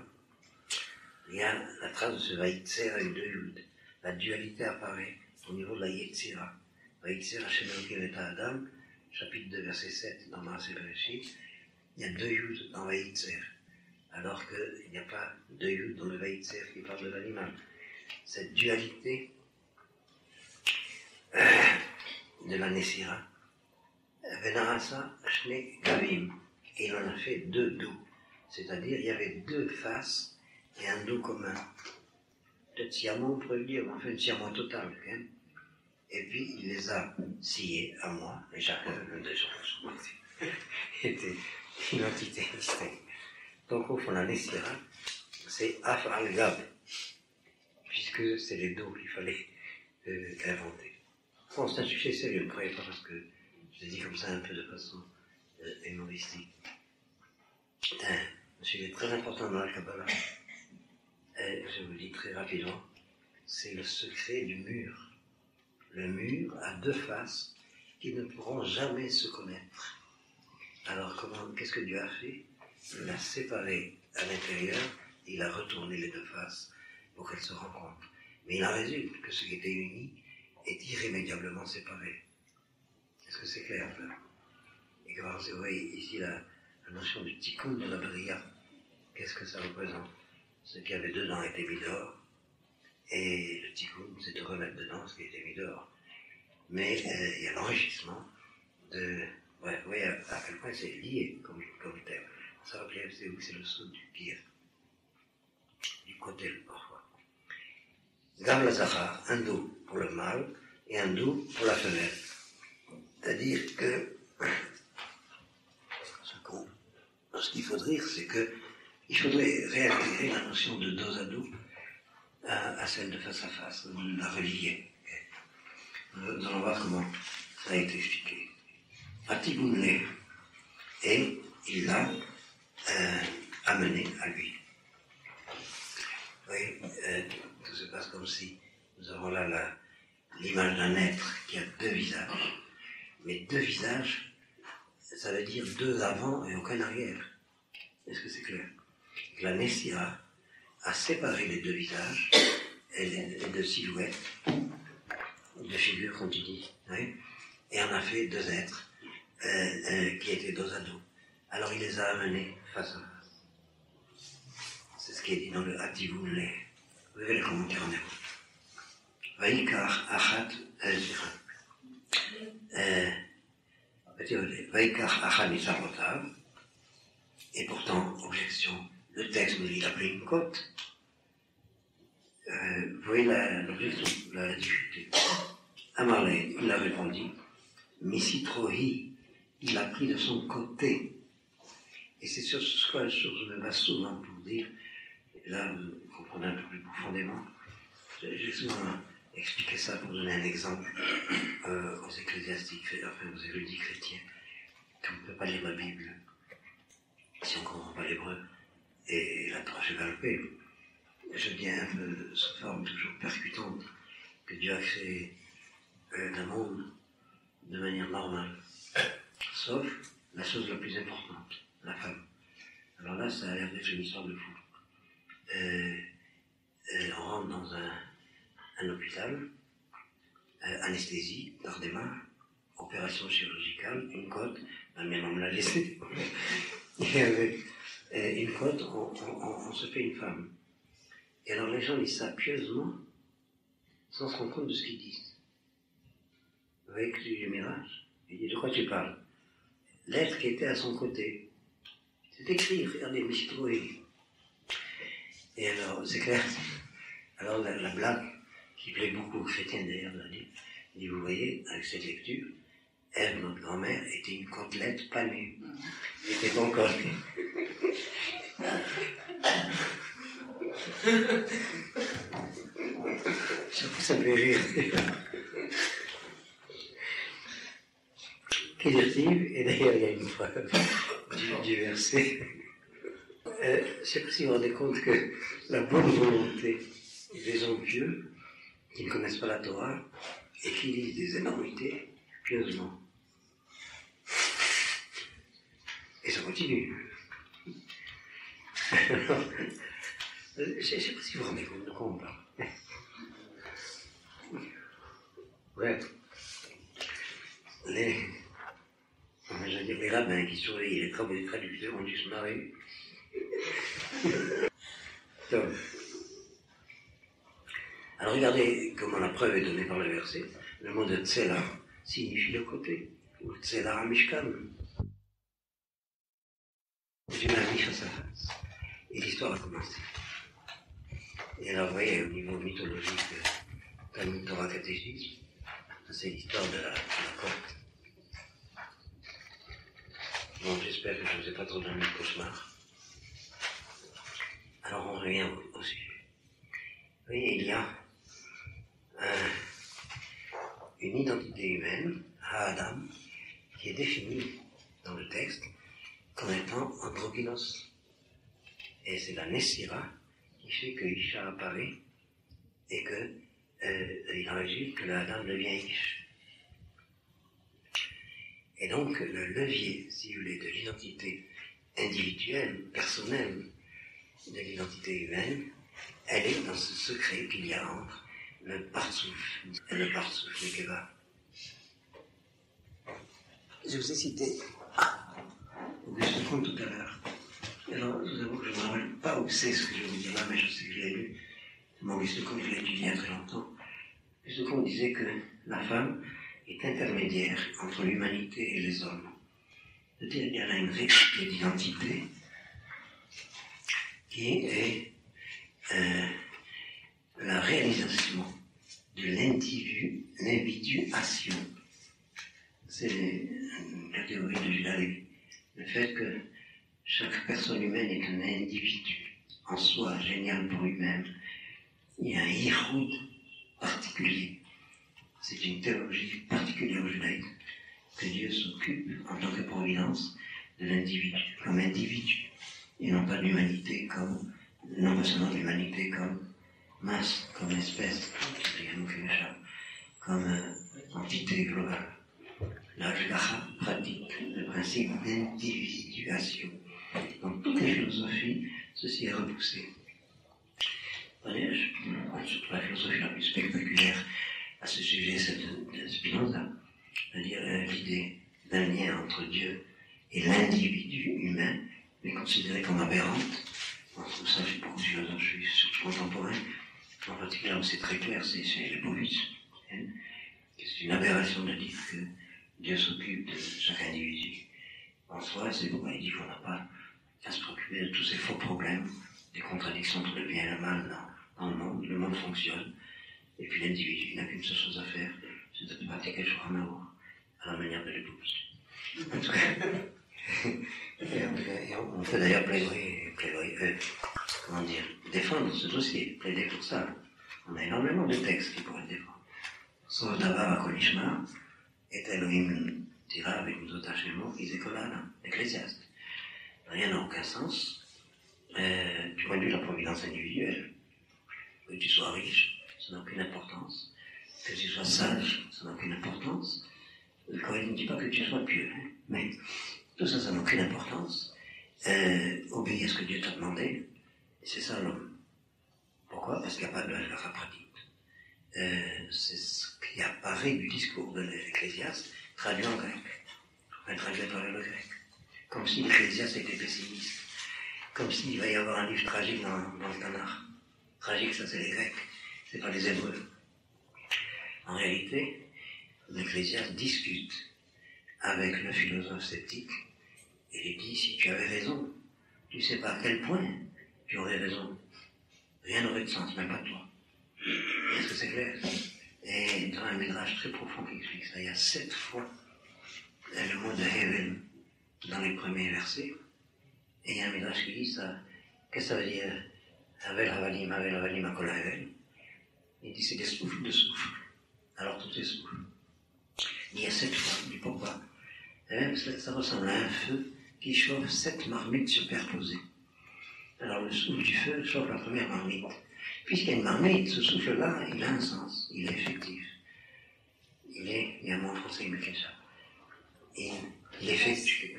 il y a la trace de ce Vaïtser avec deux Yud. La dualité apparaît au niveau de la Yetzira. Vaïtser, Hashem Elokim et Adam, chapitre 2, verset 7, dans Maaseh Bereshit, il y a deux Yud dans Vaïtser, alors qu'il n'y a pas deux Yud dans le Vaïtser qui parle de l'animal. Cette dualité de la Nessira, Venarasa Shne Kavim, et il en a fait deux dos, c'est-à-dire il y avait deux faces et un dos commun. Peut-être siamo, on pourrait le dire, mais enfin, siamo total, hein. Et puis il les a sciés à moi, et chacun, l'un des autres, était une entité distincte. Donc au fond, la Nessira, c'est Af al-Gab, puisque c'est les dos qu'il fallait inventer. Bon, c'est un sujet sérieux, ne croyez pas, parce que je l'ai dit comme ça un peu de façon humoristique. C'est un sujet très important dans la Kabbalah. Et je vous dis très rapidement, c'est le secret du mur. Le mur a deux faces qui ne pourront jamais se connaître. Alors qu'est-ce que Dieu a fait? Il a séparé à l'intérieur, et il a retourné les deux faces pour qu'elles se rencontrent. Mais il en résulte que ce qui était uni est irrémédiablement séparé. Est-ce que c'est clair là? Et que vous voyez ici la notion du tikkun de la bria. Qu'est-ce que ça représente? Ce qui avait dedans a été mis dehors. Et le tikkun, c'est de remettre dedans ce qui a été mis dehors. Mais il y a l'enrichissement de. Ouais, vous voyez à quel point c'est lié comme terme. Ça rappelle, c'est où c'est le saut du pire. Du côté parfois. Gam la zahar, un dos pour le mâle et un dos pour la femelle. C'est-à-dire que ce qu'il faudrait, c'est que il faudrait réintégrer la notion de dos à dos à celle de face à face, de la relier. Nous allons voir comment ça a été expliqué. Atibounlé, et il l'a amené à lui. voyez, tout se passe comme si nous avons là l'image d'un être qui a deux visages. Mais deux visages, ça veut dire deux avant et aucun arrière. Est-ce que c'est clair? La Nessira a séparé les deux visages et les deux silhouettes, deux figures, comme tu dis, oui, et en a fait deux êtres qui étaient dos à dos. Alors il les a amenés face à face. C'est ce qui est dit dans le Hativun Le. Vous avez le commentaire en héros. Vaikar achat Vaikar achat nisarotav. Et pourtant, objection, le texte nous dit qu'il a pris une côte. Vous voyez l'objection, la difficulté. Amarlé, il a répondu, Misitrohi, il a pris de son côté. Et c'est sur ce que je me base souvent pour dire, et là vous comprenez un peu plus profondément, j'ai souvent expliqué ça pour donner un exemple aux ecclésiastiques, enfin aux érudits chrétiens, qu'on ne peut pas lire la Bible si on ne comprend pas l'hébreu et la Torah Shebalpé. Je dis un peu sous forme toujours percutante que Dieu a créé le monde de manière normale, sauf la chose la plus importante, la femme. Alors là, ça a l'air d'être une histoire de fou. On rentre dans un hôpital, anesthésie, par démarre, opération chirurgicale, une côte, ma mère me l'a laissé, et avec une côte, on se fait une femme. Et alors les gens disent ça pieusement, sans se rendre compte de ce qu'ils disent. Vous voyez que c'est du mirage. Il dit, de quoi tu parles? L'être qui était à son côté. C'est écrit, regardez, Mishtroé. Et alors, c'est clair. Alors la blague, qui plaît beaucoup aux chrétiens d'ailleurs, il dit, vous voyez, avec cette lecture, elle, notre grand-mère, était une côtelette panée. Elle n'était pas encore née. Ça me fait rire. Et d'ailleurs, il y a une preuve du verset. Je ne sais pas si vous vous rendez compte que la bonne volonté des gens pieux, qui ne connaissent pas la Torah, et qui lisent des énormités pieusement. Et ça continue. Alors, je ne sais pas si vous vous rendez compte de quoi on parle. Bref, les rabbins qui surveillent les travaux des traducteurs ont dû se marrer. Donc, alors regardez comment la preuve est donnée par le verset. Le mot de Tsela signifie le côté, ou Tsela Amishkan. J'ai mis un miche à sa face. Et l'histoire a commencé. Et alors, vous voyez, au niveau mythologique, Talmud Torah catéchisme, c'est l'histoire de la côte. Bon, j'espère que je ne vous ai pas trop donné le cauchemar. Alors, on revient au sujet. Vous voyez, il y a une identité humaine, Adam, qui est définie dans le texte comme étant androgynos. Et c'est la Nessira qui fait que Isha apparaît et que il en résulte que le Adam devient Ish. Et donc le levier, si vous voulez, de l'identité individuelle, personnelle, de l'identité humaine, elle est dans ce secret qu'il y a entre le Partsouf et le Partsouf Nekeva. Je vous ai cité Auguste Comte tout à l'heure. Alors, je vous avoue que je ne me rappelle pas où c'est ce que je vais vous dire là, mais je sais que je l'ai lu. Auguste Comte, je l'ai étudié il y a très longtemps. Auguste Comte disait que la femme est intermédiaire entre l'humanité et les hommes. C'est-à-dire qu'il y a une réalité d'identité qui est la réalisation de l'individuation. C'est la théorie de Judas Lévy. Le fait que chaque personne humaine est un individu en soi, génial pour lui-même. Il y a un yichoud particulier. C'est une théologie particulière au judaïsme que Dieu s'occupe en tant que providence de l'individu, comme individu, et non pas de l'humanité comme non pas seulement l'humanité comme masse, comme espèce, qui nous fait le chat, comme entité globale. L'ashgacha pratique le principe d'individuation. Dans toutes les philosophies, ceci est repoussé. Surtout la philosophie la plus spectaculaire à ce sujet, celle de Spinoza, c'est-à-dire l'idée d'un lien entre Dieu et l'individu humain, mais considérée comme aberrante. On trouve ça chez beaucoup de philosophes juifs, surtout contemporains. En particulier, c'est très clair, c'est chez Leibowitz. C'est une aberration de dire que Dieu s'occupe de chaque individu. En soi, c'est pourquoi il dit qu'on n'a pas à se préoccuper de tous ces faux problèmes, des contradictions entre le bien et le mal dans le monde. Le monde fonctionne, et puis l'individu n'a qu'une seule chose à faire, c'est de pratiquer le Shulchan Aruch à la manière de Leibowitz. En tout cas, on peut d'ailleurs défendre ce dossier, plaider pour ça. On a énormément de textes qui pourraient défendre. Sauf d'abord à Kolishma, et Elohim dira avec nous attachement, Isékolana, Ecclésiaste. Rien n'a aucun sens, du point de vue de la providence individuelle. Que tu sois riche, ça n'a aucune importance. Que tu sois sage, ça n'a aucune importance. Le Coran ne dit pas que tu sois pieux, hein, mais tout ça, ça n'a aucune importance. Obéis à ce que Dieu t'a demandé, et c'est ça l'homme. Pourquoi ? Parce qu'il n'y a pas de halacha pratique. C'est ce qui apparaît du discours de l'Ecclésiaste, traduit en grec, traduit par le grec. Comme si l'Ecclésiaste était pessimiste. Comme s'il va y avoir un livre tragique dans le Tanakh. Tragique, ça c'est les Grecs, c'est pas les Hébreux. En réalité, l'Ecclésiaste discute avec le philosophe sceptique et lui dit, si tu avais raison, tu sais pas à quel point tu aurais raison. Rien n'aurait de sens, même pas toi. Est-ce que c'est clair ? Et dans un métrage très profond qui explique ça, il y a 7 fois le mot de Hevel dans les premiers versets. Et il y a un métrage qui dit ça. Qu'est-ce que ça veut dire ? Havel Havalim, Akol Hevel. Il dit c'est des souffles de souffle. Alors tout est souffle. Il y a 7 fois, il dit pourquoi ? Ça ressemble à un feu qui chauffe 7 marmites superposées. Alors le souffle du feu chauffe la première marmite. Puisqu'il y a une marmite, ce souffle-là, il a un sens, il est effectif. Il y a un mot en français, il me fait ça. Et il est effectif.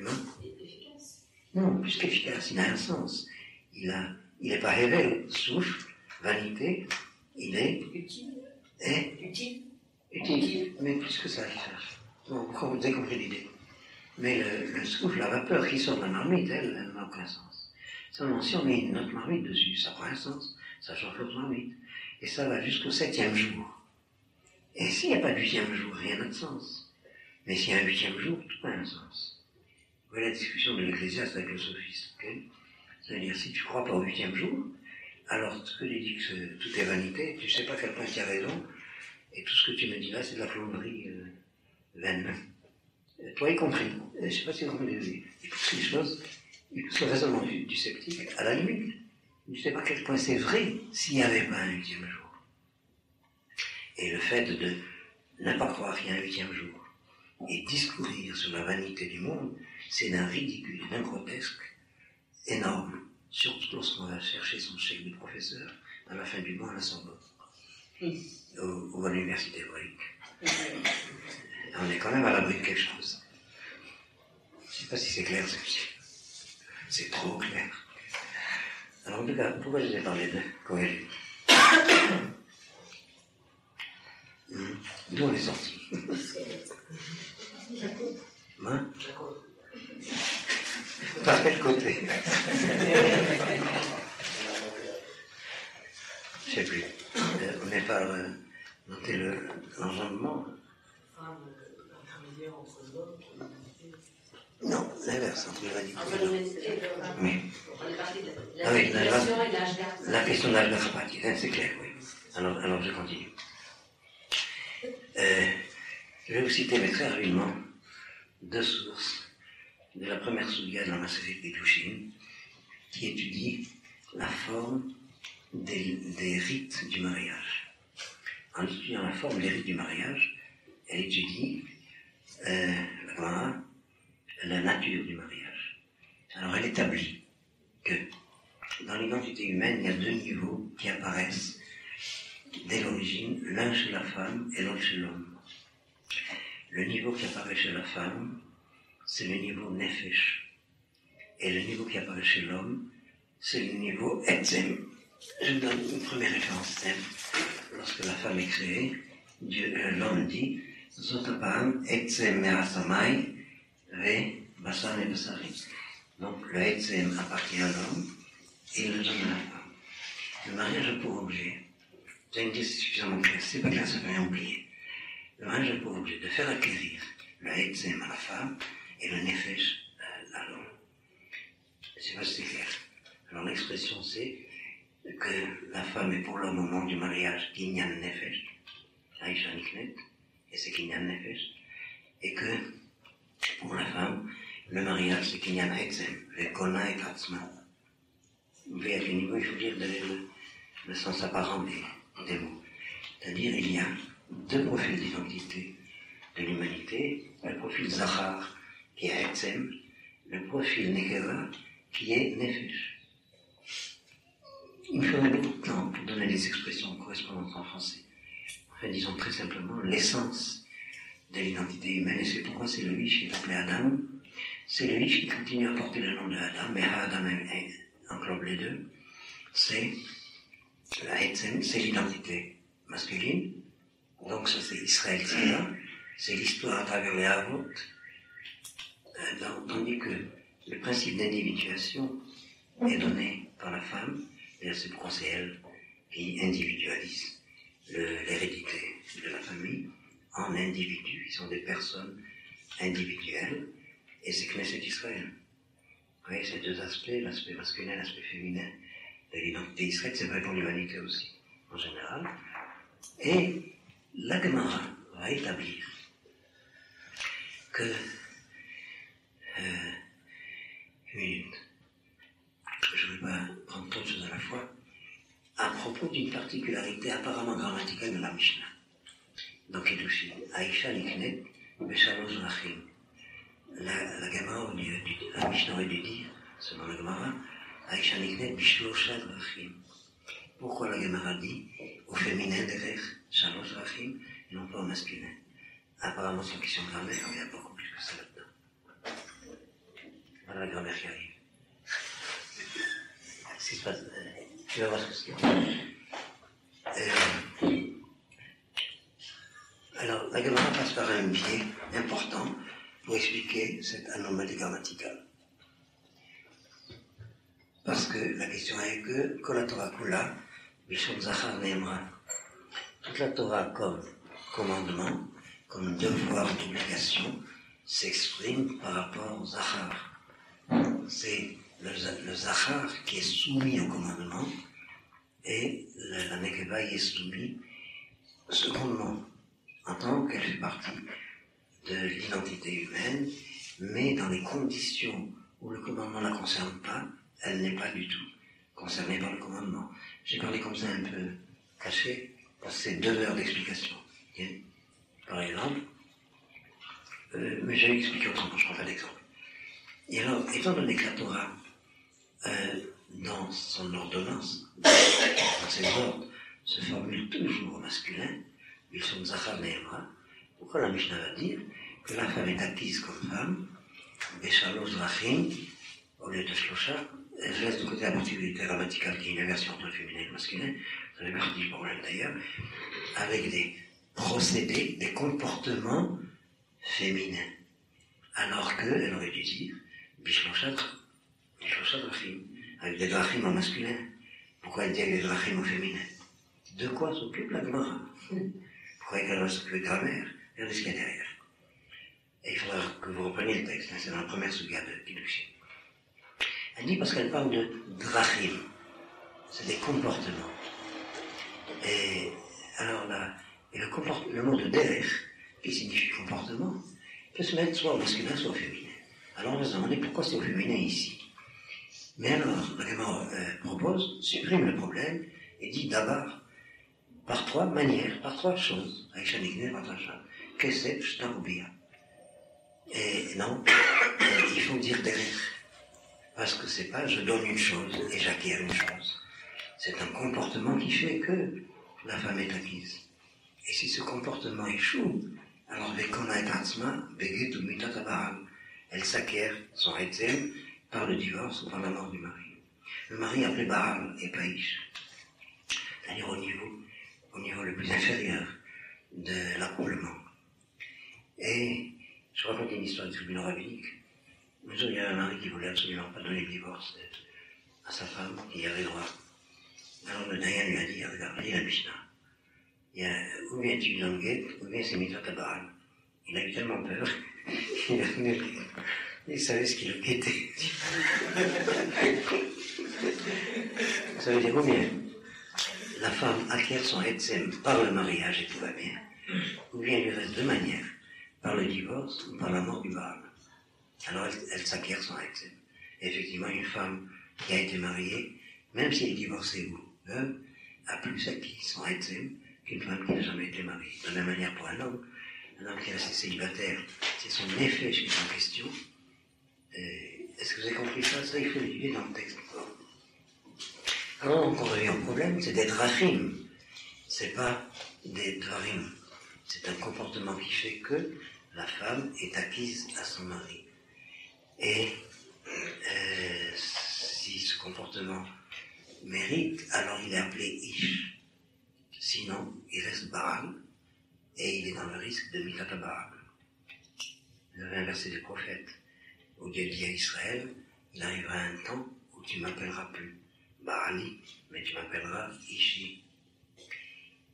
Non, plus qu'efficace, il a un sens. Il n'est pas révélé, souffle, vanité, il est utile. Mais plus que ça, il cherche. Bon, vous avez compris l'idée. Mais le souffle, la vapeur qui sort de la marmite, elle n'a aucun sens. Seulement, si on met une autre marmite dessus, ça prend un sens. Ça change l'autre marmite. Et ça va jusqu'au 7e jour. Et s'il n'y a pas de 8e jour, rien n'a de sens. Mais s'il y a un 8e jour, tout a un sens. Voilà la discussion de l'Ecclésiaste avec le sophiste. Okay, c'est-à-dire, si tu ne crois pas au 8e jour, alors ce que tu dis que tout est vanité, tu ne sais pas à quel point tu as raison, et tout ce que tu me dis là, c'est de la plomberie vaine. Toi y compris. Je ne sais pas si vous comprenez. Il faut que les choses, ce raisonnement du sceptique, à la limite, je ne sais pas à quel point c'est vrai s'il n'y avait pas un 8e jour. Et le fait de ne pas croire qu'il y a un 8e jour et discourir sur la vanité du monde, c'est d'un ridicule et d'un grotesque énorme, surtout lorsqu'on va chercher son chèque de professeur à la fin du mois à la Sorbonne, ou à l'université hébraïque. On est quand même à l'abri de quelque chose. Je ne sais pas si c'est clair, c'est trop clair. Alors en tout cas, pourquoi je vous ai parlé de Kohélet ? D'où on est sorti ? Hein ? Par quel côté ? Je ne sais plus. On n'est pas noté l'enjambement. Non, l'inverse, entre l'humanité. Oui. Ah oui, la question de l'âge pratique, c'est clair, oui. Alors je continue. Je vais vous citer, mais très rapidement, 2 sources de la première Souga dans la série Kiddushin, qui étudie la forme des rites du mariage. En étudiant la forme des rites du mariage, elle étudie la nature du mariage. Alors elle établit que dans l'identité humaine, il y a deux niveaux qui apparaissent dès l'origine, l'un chez la femme et l'autre chez l'homme. Le niveau qui apparaît chez la femme, c'est le niveau nefesh. Et le niveau qui apparaît chez l'homme, c'est le niveau etzem. Je donne une première référence simple. Lorsque la femme est créée, l'homme dit Zotapam etzem merasamai ve basar et basari. Donc le etzem appartient à l'homme et il le donne à la femme. Le mariage a pour objet, vous allez me dire c'est suffisamment clair, c'est pas clair, ça fait rien oublier. Le mariage a pour objet de faire acquérir le etzem à la femme et le nefesh à l'homme. Je sais pas si c'est clair. Alors l'expression c'est que la femme est pour l'homme au moment du mariage Kinyan Nefesh, Aïcha Niknet, et c'est Kinyan Nefesh, et que pour la femme, le mariage c'est Kinyan Etzem, le Kona et Katzma. Vous voyez à quel niveau il faut dire le sens apparent des mots. C'est-à-dire il y a deux profils d'identité de l'humanité, le profil Zachar qui est Etzem, le profil Nekeva qui est Nefesh. Il me faudrait beaucoup de temps pour donner des expressions correspondantes en français. Enfin, disons très simplement l'essence de l'identité humaine, et c'est pourquoi c'est le Ish qui est appelé Adam. C'est le Ish qui continue à porter le nom de Adam, mais Adam englobe les deux. C'est la Etzem, c'est l'identité masculine. Donc ça c'est Israël Tzila, c'est l'histoire à travers les Havot. Tandis que le principe d'individuation est donné par la femme. Et c'est pourquoi c'est elle qui individualise l'hérédité de la famille en individus. Ils sont des personnes individuelles, et c'est Knesset Israël. Vous voyez, ces deux aspects, l'aspect masculin et l'aspect féminin de l'identité Israël, c'est vrai pour l'humanité aussi, en général. Et la Gemara va établir que je ne vais pas prendre trop de choses à la fois, à propos d'une particularité apparemment grammaticale de la Mishnah. Donc, Kedushin, Aïcha Niknet, Beshalosh Rachim. La Gemara, la Mishnah aurait dû dire, selon la Gemara, Aïcha Niknet, Bishloshat Rachim. Pourquoi la Gemara dit au féminin derrière Shalosh Rachim et non pas au masculin? Apparemment, c'est une question de grammaire, mais il y a beaucoup plus que ça là-dedans. Voilà la grammaire qui arrive. Ce qui se passe, tu vas voir ce que c'est. Alors, la Gemara passe par un biais important pour expliquer cette anomalie grammaticale. Parce que la question est que Kol HaTorah Kula, Bishon Zachar Neemra. Toute la Torah comme commandement, comme devoir d'obligation, s'exprime par rapport au Zachar. C'est le Zachar qui est soumis au commandement et la Nekeva y est soumis secondement, en tant qu'elle fait partie de l'identité humaine, mais dans les conditions où le commandement ne la concerne pas, elle n'est pas du tout concernée par le commandement. J'ai parlé comme ça un peu caché, parce que c'est 2 heures d'explication. Par exemple, mais j'ai expliqué autrement, je prends pas d'exemple. Et alors, étant donné que la Torah, dans son ordonnance, dans ses ordres, se formule toujours au masculin, ils sont Zachar Neemra, pourquoi la Mishnah va dire que la femme est acquise comme femme, Beshalosh Rachim, au lieu de Shlosha, je laisse de côté la possibilité grammaticale qui est une inversion entre le féminin et le masculin, ça fait partie du problème d'ailleurs, avec des procédés, des comportements féminins. Alors qu'elle aurait dû dire Bishloshat Rachim, avec des Rachim en masculin. Pourquoi elle dit avec des Rachim au féminin? De quoi s'occupe la Gemara? Pourquoi elle va s'occuper de grammaire? Regardez ce qu'il y a derrière. Et il faudra que vous repreniez le texte, c'est dans la première suga de Kiddushin. Elle dit parce qu'elle parle de drachim, c'est des comportements. Et alors là, le mot de derech, qui signifie comportement, peut se mettre soit au masculin, soit au féminin. Alors on va se demander pourquoi c'est au féminin ici. Mais alors, la Gemara propose, supprime le problème, et dit d'abord, par 3 manières, par 3 choses, Aïcha Niknet, par 3 choses. Kesef, Shtarubia. Et non, il faut dire derech. Parce que c'est pas je donne une chose et j'acquiers une chose. C'est un comportement qui fait que la femme est acquise. Et si ce comportement échoue, alors elle s'acquiert son etzem par le divorce ou par la mort du mari. Le mari appelé Baal et Païch, c'est-à-dire au niveau le plus inférieur de l'accouplement. Et je raconte une histoire du tribunal rabbinique. Un jour, il y a un mari qui voulait absolument pas donner le divorce à sa femme, qui y avait droit. Alors le Dayan lui a dit, regarde, lis la Mishnah. Il y a, ou bien tu lui donnes guette, ou bien c'est Mitzvot Baal. Il a eu tellement peur, il savait ce qu'il le guettait. Ça veut dire ou bien la femme acquiert son etzem par le mariage et tout va bien, ou bien il lui reste deux manières, par le divorce ou par la mort du Baal. Alors elle s'acquiert son etzem. Effectivement, une femme qui a été mariée, même si elle est divorcée ou veuve, a plus acquis son etzem qu'une femme qui n'a jamais été mariée. De la même manière pour un homme qui est resté célibataire, c'est son effet qui est en question. Est-ce que vous avez compris ça? Ça, il faut l'étudier dans le texte. Alors, on revient au problème, c'est d'être rachim. C'est pas des dvarim. C'est un comportement qui fait que la femme est acquise à son mari. Et si ce comportement mérite, alors il est appelé Ish. Sinon, il reste Baal, et il est dans le risque de Mitat Baal. Vous avez un verset des prophètes, où Dieu dit à Israël, il arrivera un temps où tu ne m'appelleras plus Baali, mais tu m'appelleras Ishi. Vous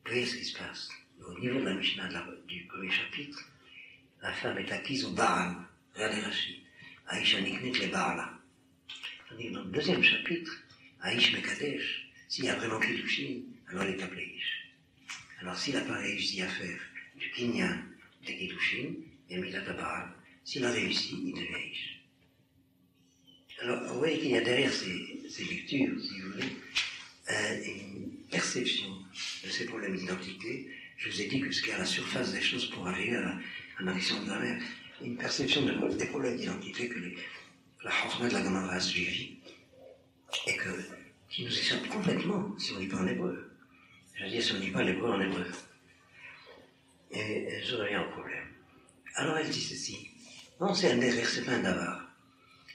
voyez ce qui se passe. Au niveau de la Mishnah du premier chapitre, la femme est acquise au Baal. Regardez Rachid. Aïcha Niknet les Baala. Tandis que dans le deuxième chapitre, Aïch Mekadesh, s'il y a vraiment Kiddushin, alors elle est appelée Ish. Alors s'il n'a pas réussi à faire du Kinyan des Kiddushin, il a mis la Baal. S'il a réussi, il devient Ish. Alors vous voyez qu'il y a derrière ces lectures, si vous voulez, une perception de ces problèmes d'identité. Je vous ai dit que ce qui est à la surface des choses pour arriver à la question de la mère, une perception des problèmes d'identité que la Chokhmah de la Gemara a suivi et qui nous échappe complètement si on ne dit pas en hébreu. Je veux dire, si on ne dit pas l'hébreu en hébreu. Et je reviens au problème. Alors elle dit ceci. Non, c'est un derrière, c'est pas un davar.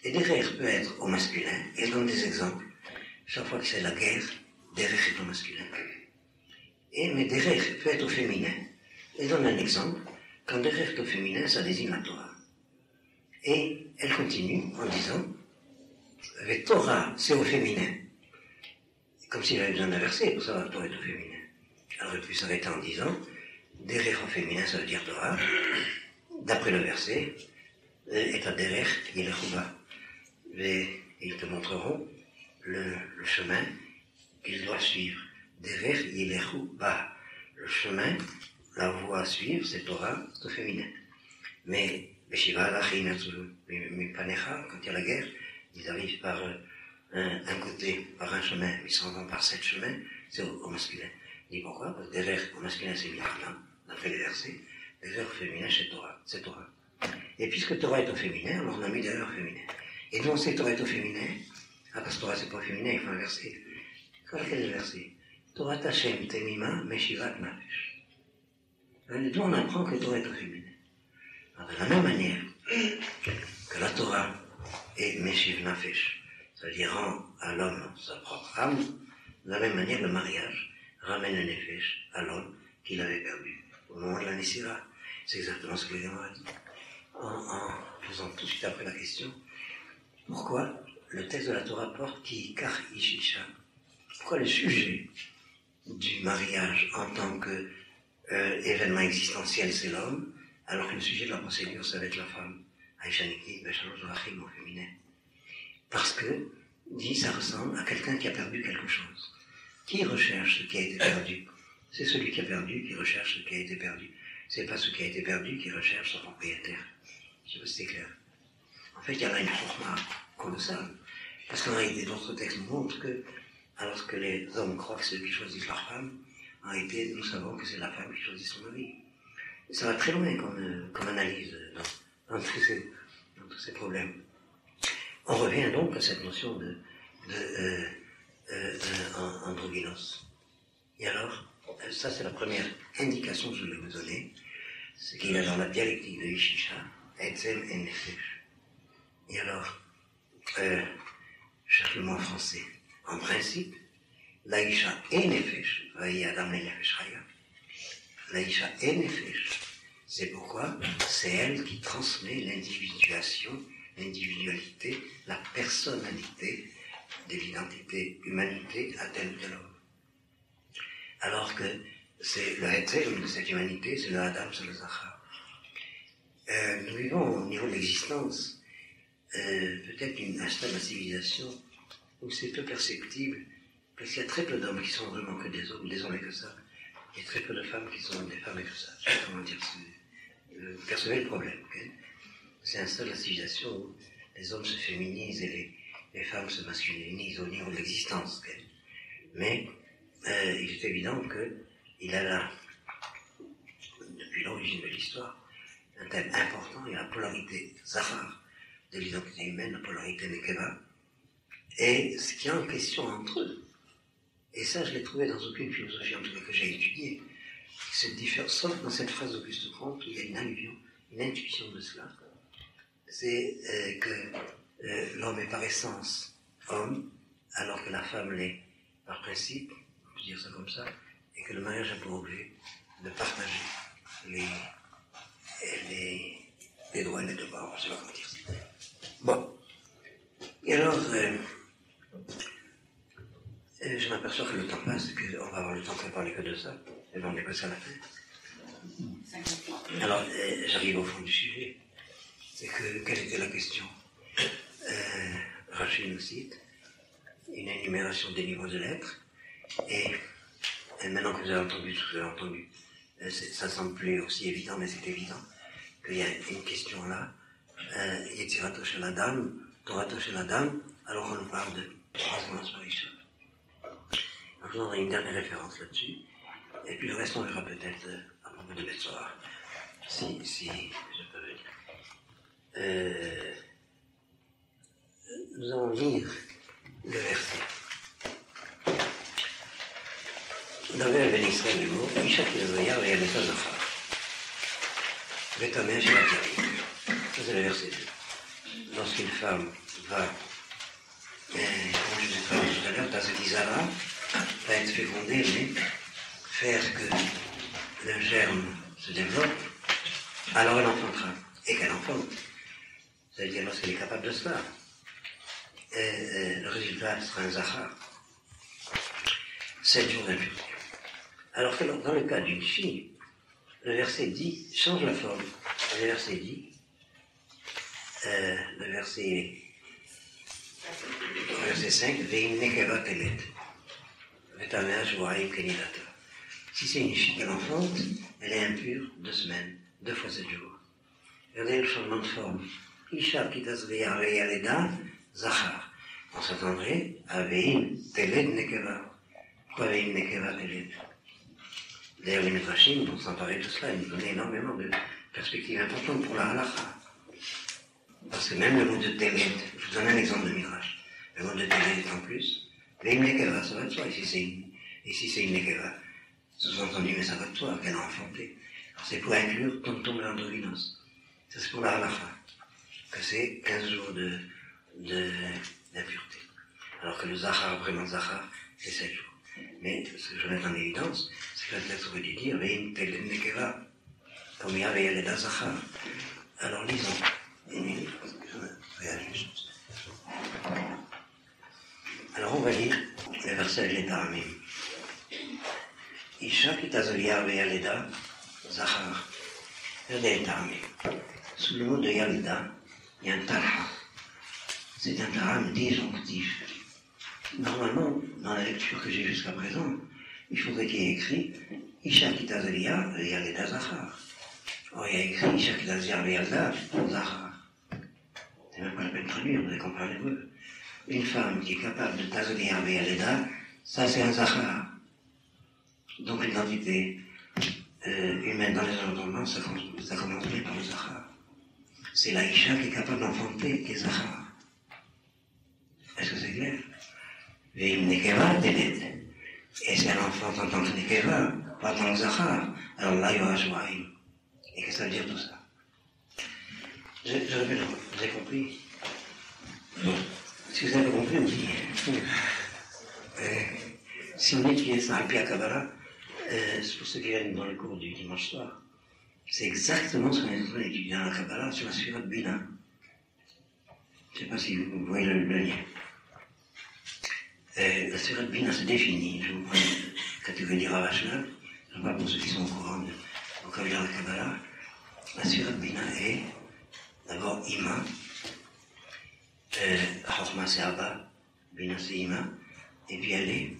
Et derrière peut être au masculin. Et elle donne des exemples. Chaque fois que c'est la guerre, derrière est au masculin. Mais derrière peut être au féminin. Elle donne un exemple. Quand derrière est au féminin, ça désigne la Torah. Et elle continue en disant, avec Torah, c'est au féminin. Comme s'il avait besoin d'un verset pour savoir que Torah est au féminin. Elle aurait pu s'arrêter en disant, derrière au féminin, ça veut dire Torah. D'après le verset, et à derrière, il est Chouba. Et ils te montreront le chemin qu'il doit suivre. Derrière, il est Chouba. Le chemin, la voie à suivre, c'est Torah, c'est au féminin. Mais, Beshiva, mais Panecha, quand il y a la guerre, ils arrivent par un côté, par un chemin, mais ils s'en vont par 7 chemins, c'est au masculin. Il dit pourquoi? Parce que derrière, au masculin, c'est Milachna, d'après les versets. Derrière, au féminin, c'est Torah. Et puisque Torah est au féminin, alors on a mis derrière au féminin. Et donc, c'est Torah est au féminin. Ah, parce que Torah, c'est pas au féminin, il faut un verset. Quel est le verset? Torah Tashem Temima Meshivat Nafesh. D'où on apprend que Torah est au féminin. Alors, de la même manière que la Torah est Meshiv Nafesh, c'est-à-dire rend à l'homme sa propre âme, de la même manière le mariage ramène le Nefesh à l'homme qu'il avait perdu au moment de la Nessira. C'est exactement ce que les Gemara dit. En posant tout de suite après la question, pourquoi le texte de la Torah porte qui kar ishisha? Pourquoi le sujet du mariage en tant que événement existentiel c'est l'homme, alors que le sujet de la procédure ça va être la femme? Aïchanikni, Bechalosh, Rachim au féminin. Parce que, dit, ça ressemble à quelqu'un qui a perdu quelque chose. Qui recherche ce qui a été perdu? C'est celui qui a perdu qui recherche ce qui a été perdu. C'est pas ce qui a été perdu qui recherche son propriétaire. Je sais pas si c'est clair. En fait, il y a là une chokhmah colossale. Parce qu'en réalité, d'autres textes nous montrent que, alors que les hommes croient que c'est eux qui choisissent leur femme, en réalité, nous savons que c'est la femme qui choisit son mari. Et ça va très loin comme analyse dans tous ces problèmes. On revient donc à cette notion androgynos. Et alors, ça c'est la première indication que je voulais vous donner, c'est qu'il y a dans la dialectique de Ishisha, Etzel et Nefesh. Et alors, je cherche le mot en français. En principe, l'Aïcha est Nefesh, Vaï Adam le Nefesh Chaya. L'Aïcha est Nefesh. C'est pourquoi c'est elle qui transmet l'individuation, l'individualité, la personnalité de l'identité humanité à tel ou tel homme. Alors que c'est le Hetzel de cette humanité, c'est le Adam, c'est le Zachar. Nous vivons au niveau de l'existence, peut-être un stade de la civilisation où c'est peu perceptible, parce qu'il y a très peu d'hommes qui sont vraiment que des hommes et que ça. Il y a très peu de femmes qui sont des femmes et que ça. Je sais pas comment dire, percevez le problème. Okay? C'est un stade de la civilisation où les hommes se féminisent et les femmes se masculinisent au niveau de l'existence. Okay? Mais il est évident qu'il a là, depuis l'origine de l'histoire, un thème important, il y a la polarité Zachar de l'identité humaine, la polarité Nekeva, et ce qui est en question entre eux. Et ça, je l'ai trouvé dans aucune philosophie, en tout cas que j'ai étudiée, cette différence, sauf dans cette phrase d'Auguste Comte, où il y a une allusion, une intuition de cela, c'est que l'homme est par essence homme, alors que la femme l'est par principe, on peut dire ça comme ça, et que le mariage a pour objet de partager les droits et les devoirs, je ne sais pas comment dire ça. Bon. Et alors, je m'aperçois que le temps passe, qu'on va avoir le temps de parler que de ça, et on n'est que ça à la fin. Alors, j'arrive au fond du sujet. C'est que, quelle était la question? Rachid nous cite une énumération des niveaux de l'être, et maintenant que vous avez entendu ce que vous avez entendu, ça semble plus aussi évident, mais c'est évident qu'il y a une question là, Yetzirato shel Adam, Torato shel Adam, alors on nous parle de transcendance par Isha. Donc je vous donnerai une dernière référence là-dessus, et puis le reste on verra peut-être à propos de Betzoar, si je peux venir. Nous allons lire le verset. David ben Israël du mot, Isha qui le voyait, et elle est à Zachar. Betameh chez la Tariq. Ça c'est le verset 2. Lorsqu'une femme va, comme je vous ai parlé tout à l'heure, Tazedizara, va être fécondée, mais faire que le germe se développe, alors elle enfantera. Et qu'elle enfante. C'est-à-dire lorsqu'elle est capable de cela. Le résultat sera un Zachar. 7 jours d'impureté. Alors que dans le cas d'une fille, le verset dit, change la forme. Le verset dit, le verset 5, Ve'im nekeva telet. Ve'tamea shvoraim kenidata. Si c'est une fille qu'elle enfante, elle est impure 2 semaines, 2 fois 7 jours. Regardez le changement de forme. Isha kitasveya ve'yaleda, Zachar. On s'attendrait à Ve'im telet nekeva. Pourquoi Ve'im nekeva telet? D'ailleurs, les Midrashim vont s'emparer de cela, ils nous donnent énormément de perspectives importantes pour la halakha. Parce que même le mot de Telet, je vous donne un exemple de Midrash, le mot de Telet en plus, Ve'im nekeva, ça va de soi, ici c'est une nekeva. Sous-entendu, mais ça va de soi, qu'elle a enfanté. Alors c'est pour inclure Tonton l'androgynos. Ça c'est pour la halakha, que c'est 15 jours d'impureté. Alors que le Zachar, vraiment Zachar, c'est 7 jours. Mais ce que je mets en évidence, c'est que le texte aurait dû dire Ve'im telet nekeva, comme il y avait les Zachar. Alors lisons. Une minute, je réajuste. Alors on va lire le verset de l'Etaramim. Isha kitazolia ve'yaleda Zachar. Regardez l'Etaramim. Sous le mot de Yaleda, il y a un talha. C'est un taram disjonctif. Normalement, dans la lecture que j'ai jusqu'à présent, il faudrait qu'il y ait écrit Isha kitazolia ve'yaleda Zachar. Or, il y a écrit Isha kitazolia ve'yaleda Zachar. C'est même pas la peine de traduire, vous allez comprendre l'hébreu. Une femme qui est capable de tazoler un Ve'yaleda, ça c'est un Zachar. Donc l'identité humaine dans les environnements, ça commence bien par le Zachar. C'est la Isha qui est capable d'enfanter qui est Zachar. Veim Nekeva Telet. Et c'est un enfant en tant que Nekeva, pas en tant que Zachar. Alors là, il y aura Shwaim. Et qu'est-ce que ça veut dire tout ça? Je répète, vous avez compris? Bon. Si vous avez compris, vous dites. Si vous étudiez ça à Pia Kabbalah, c'est pour ceux qui viennent dans le cours du dimanche soir, c'est exactement ce qu'on est en train d'étudier dans la Kabbalah sur la Sphira de Bina. Je ne sais pas si vous voyez le lien. La Sphira de Bina se définit, je vous prends une catégorie de Ravachna, je ne sais pas pour ceux qui sont au courant du vocabulaire de la Kabbalah. La Sphira de Bina est d'abord Ima, Chokma c'est Abba, Bina c'est Ima, et puis elle est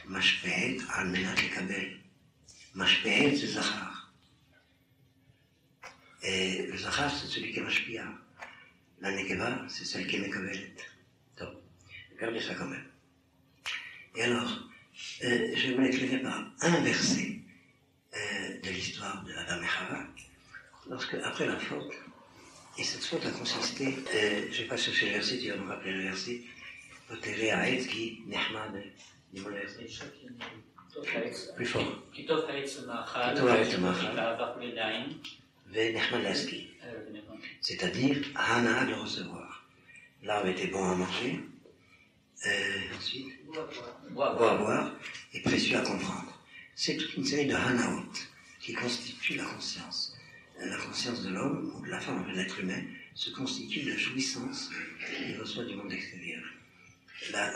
Mashpehet al-Menat Lekabel. Mashpehet c'est Zachar. Et le Zachar c'est celui qui est Mashpia. La Nekeva c'est celle qui est Mekabelet. Donc, regardez ça quand même. Et alors, je vais vous l'éclairer par un verset de l'histoire de Adam et Chava, lorsque, après la faute, et cette faute a consisté, je ne vais pas chercher le verset, tu vas me rappeler le verset, Potere Haetz qui Nehmad, dis-moi le verset. Plus fort. Kitov Haetz Machal, Ve Nehmad Laski. C'est-à-dire, Hana de recevoir. L'arbre était bon à manger, ensuite, boire, et précieux à comprendre. C'est toute une série de Hanaot qui constituent la conscience. La conscience de l'homme, ou de la femme, de l'être humain, se constitue de jouissance qu'il reçoit du monde extérieur.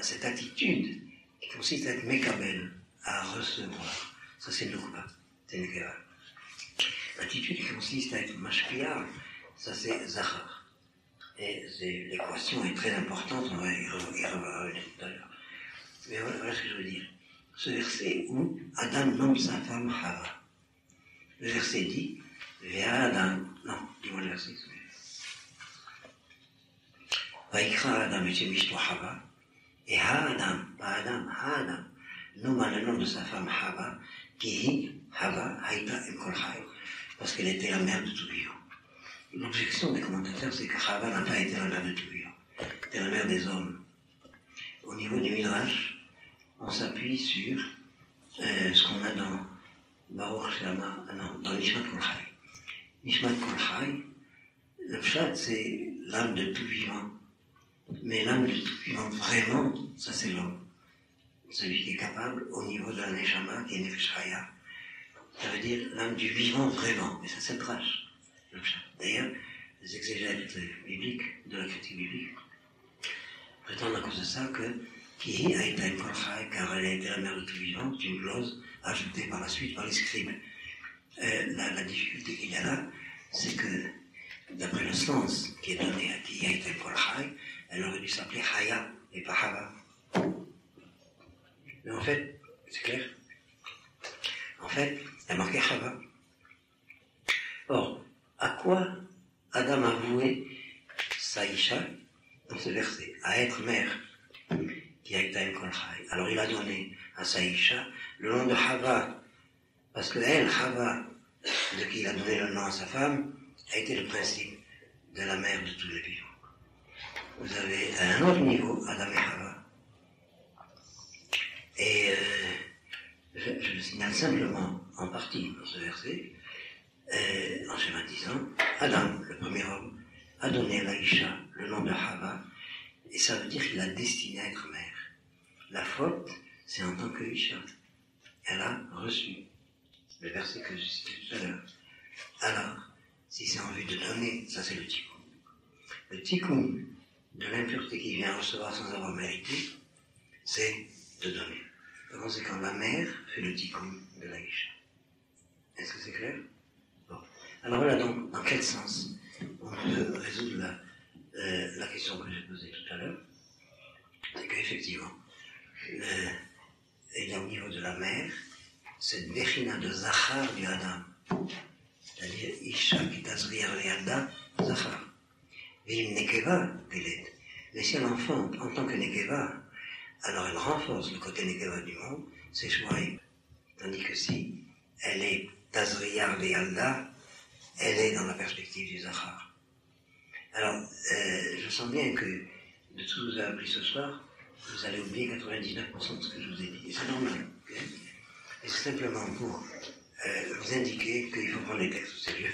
Cette attitude qui consiste à être mékabel, à recevoir, ça c'est Nukba, c'est Nekeva. L'attitude qui consiste à être mashpia, ça c'est Zachar. Et l'équation est très importante, on va y revenir tout à l'heure. Mais voilà ce que je veux dire. Ce verset où Adam nomme sa femme Hava. Le verset dit, Vea Adam, non, dis-moi le verset. Vaikra Adam et Mishto Hava, et Ha Adam, pas Adam, Ha Adam, nomma le nom de sa femme Hava, qui Hava, Haïta et Kolchai, parce qu'elle était la mère de tout vivant. L'objection des commentateurs, c'est que Hava n'a pas été la mère de tout vivant, c'était la mère des hommes. Au niveau du Midrash, on s'appuie sur ce qu'on a dans Baruch Shama, dans Nishmat Kolchai. Nishmat Kolchai, le pshat, c'est l'âme de tout vivant. Mais l'âme de tout vivant, vraiment, ça c'est l'homme. Celui qui est capable, au niveau de la Neshama, qui est Nefesh Chaya. Ça veut dire l'âme du vivant vraiment. Mais ça c'est le drash, le pshat. D'ailleurs, les exégètes bibliques, de la critique biblique, prétendent à cause de ça que Kihi a été un Kolchai, car elle a été la mère de tout vivant, c'est une glose ajoutée par la suite par les scribes. La difficulté qu'il y a là, c'est que, d'après le sens qui est donné à Kihi a été un Kolchai, elle aurait dû s'appeler Chaya et pas Hava. Mais en fait, c'est clair. En fait, elle marquait Hava. Or, à quoi Adam a voué Saïcha dans ce verset? À être mère, qui a été un Kolchai. Alors il a donné à Saïcha le nom de Hava, parce que elle, Hava, de qui il a donné le nom à sa femme, a été le principe de la mère de tous les vivants. Vous avez à un autre niveau Adam et Hava. Et je le signale simplement en partie dans ce verset, en schématisant, Adam, le premier homme, a donné à Laïcha le nom de Hava, et ça veut dire qu'il a destiné à être mère. La faute, c'est en tant que Isha. Elle a reçu le verset que je citais tout à l'heure. Alors, si c'est en vue de donner, ça c'est le tikkun. Le tikkun de l'impureté qui vient recevoir sans avoir mérité, c'est de donner. Par conséquent, la mère fait le tikkun de l'Aïcha. Est-ce que c'est clair? Bon. Alors voilà donc dans quel sens on peut résoudre la question que j'ai posée tout à l'heure. C'est qu'effectivement, il y a au niveau de la mère cette vechina de Zachar du Adam, c'est-à-dire Isha qui tazriya Yalda Zachar. Vim Nekeva Telet. Mais si elle enfante en tant que Nekeva, alors elle renforce le côté Nekeva du monde, c'est Shwaim. Tandis que si elle est Tazriya Yalda, elle est dans la perspective du Zachar. Alors, je sens bien que de tout ce que vous avez appris ce soir, vous allez oublier 99% de ce que je vous ai dit. Et c'est normal. Okay, et c'est simplement pour vous indiquer qu'il faut prendre les textes au sérieux.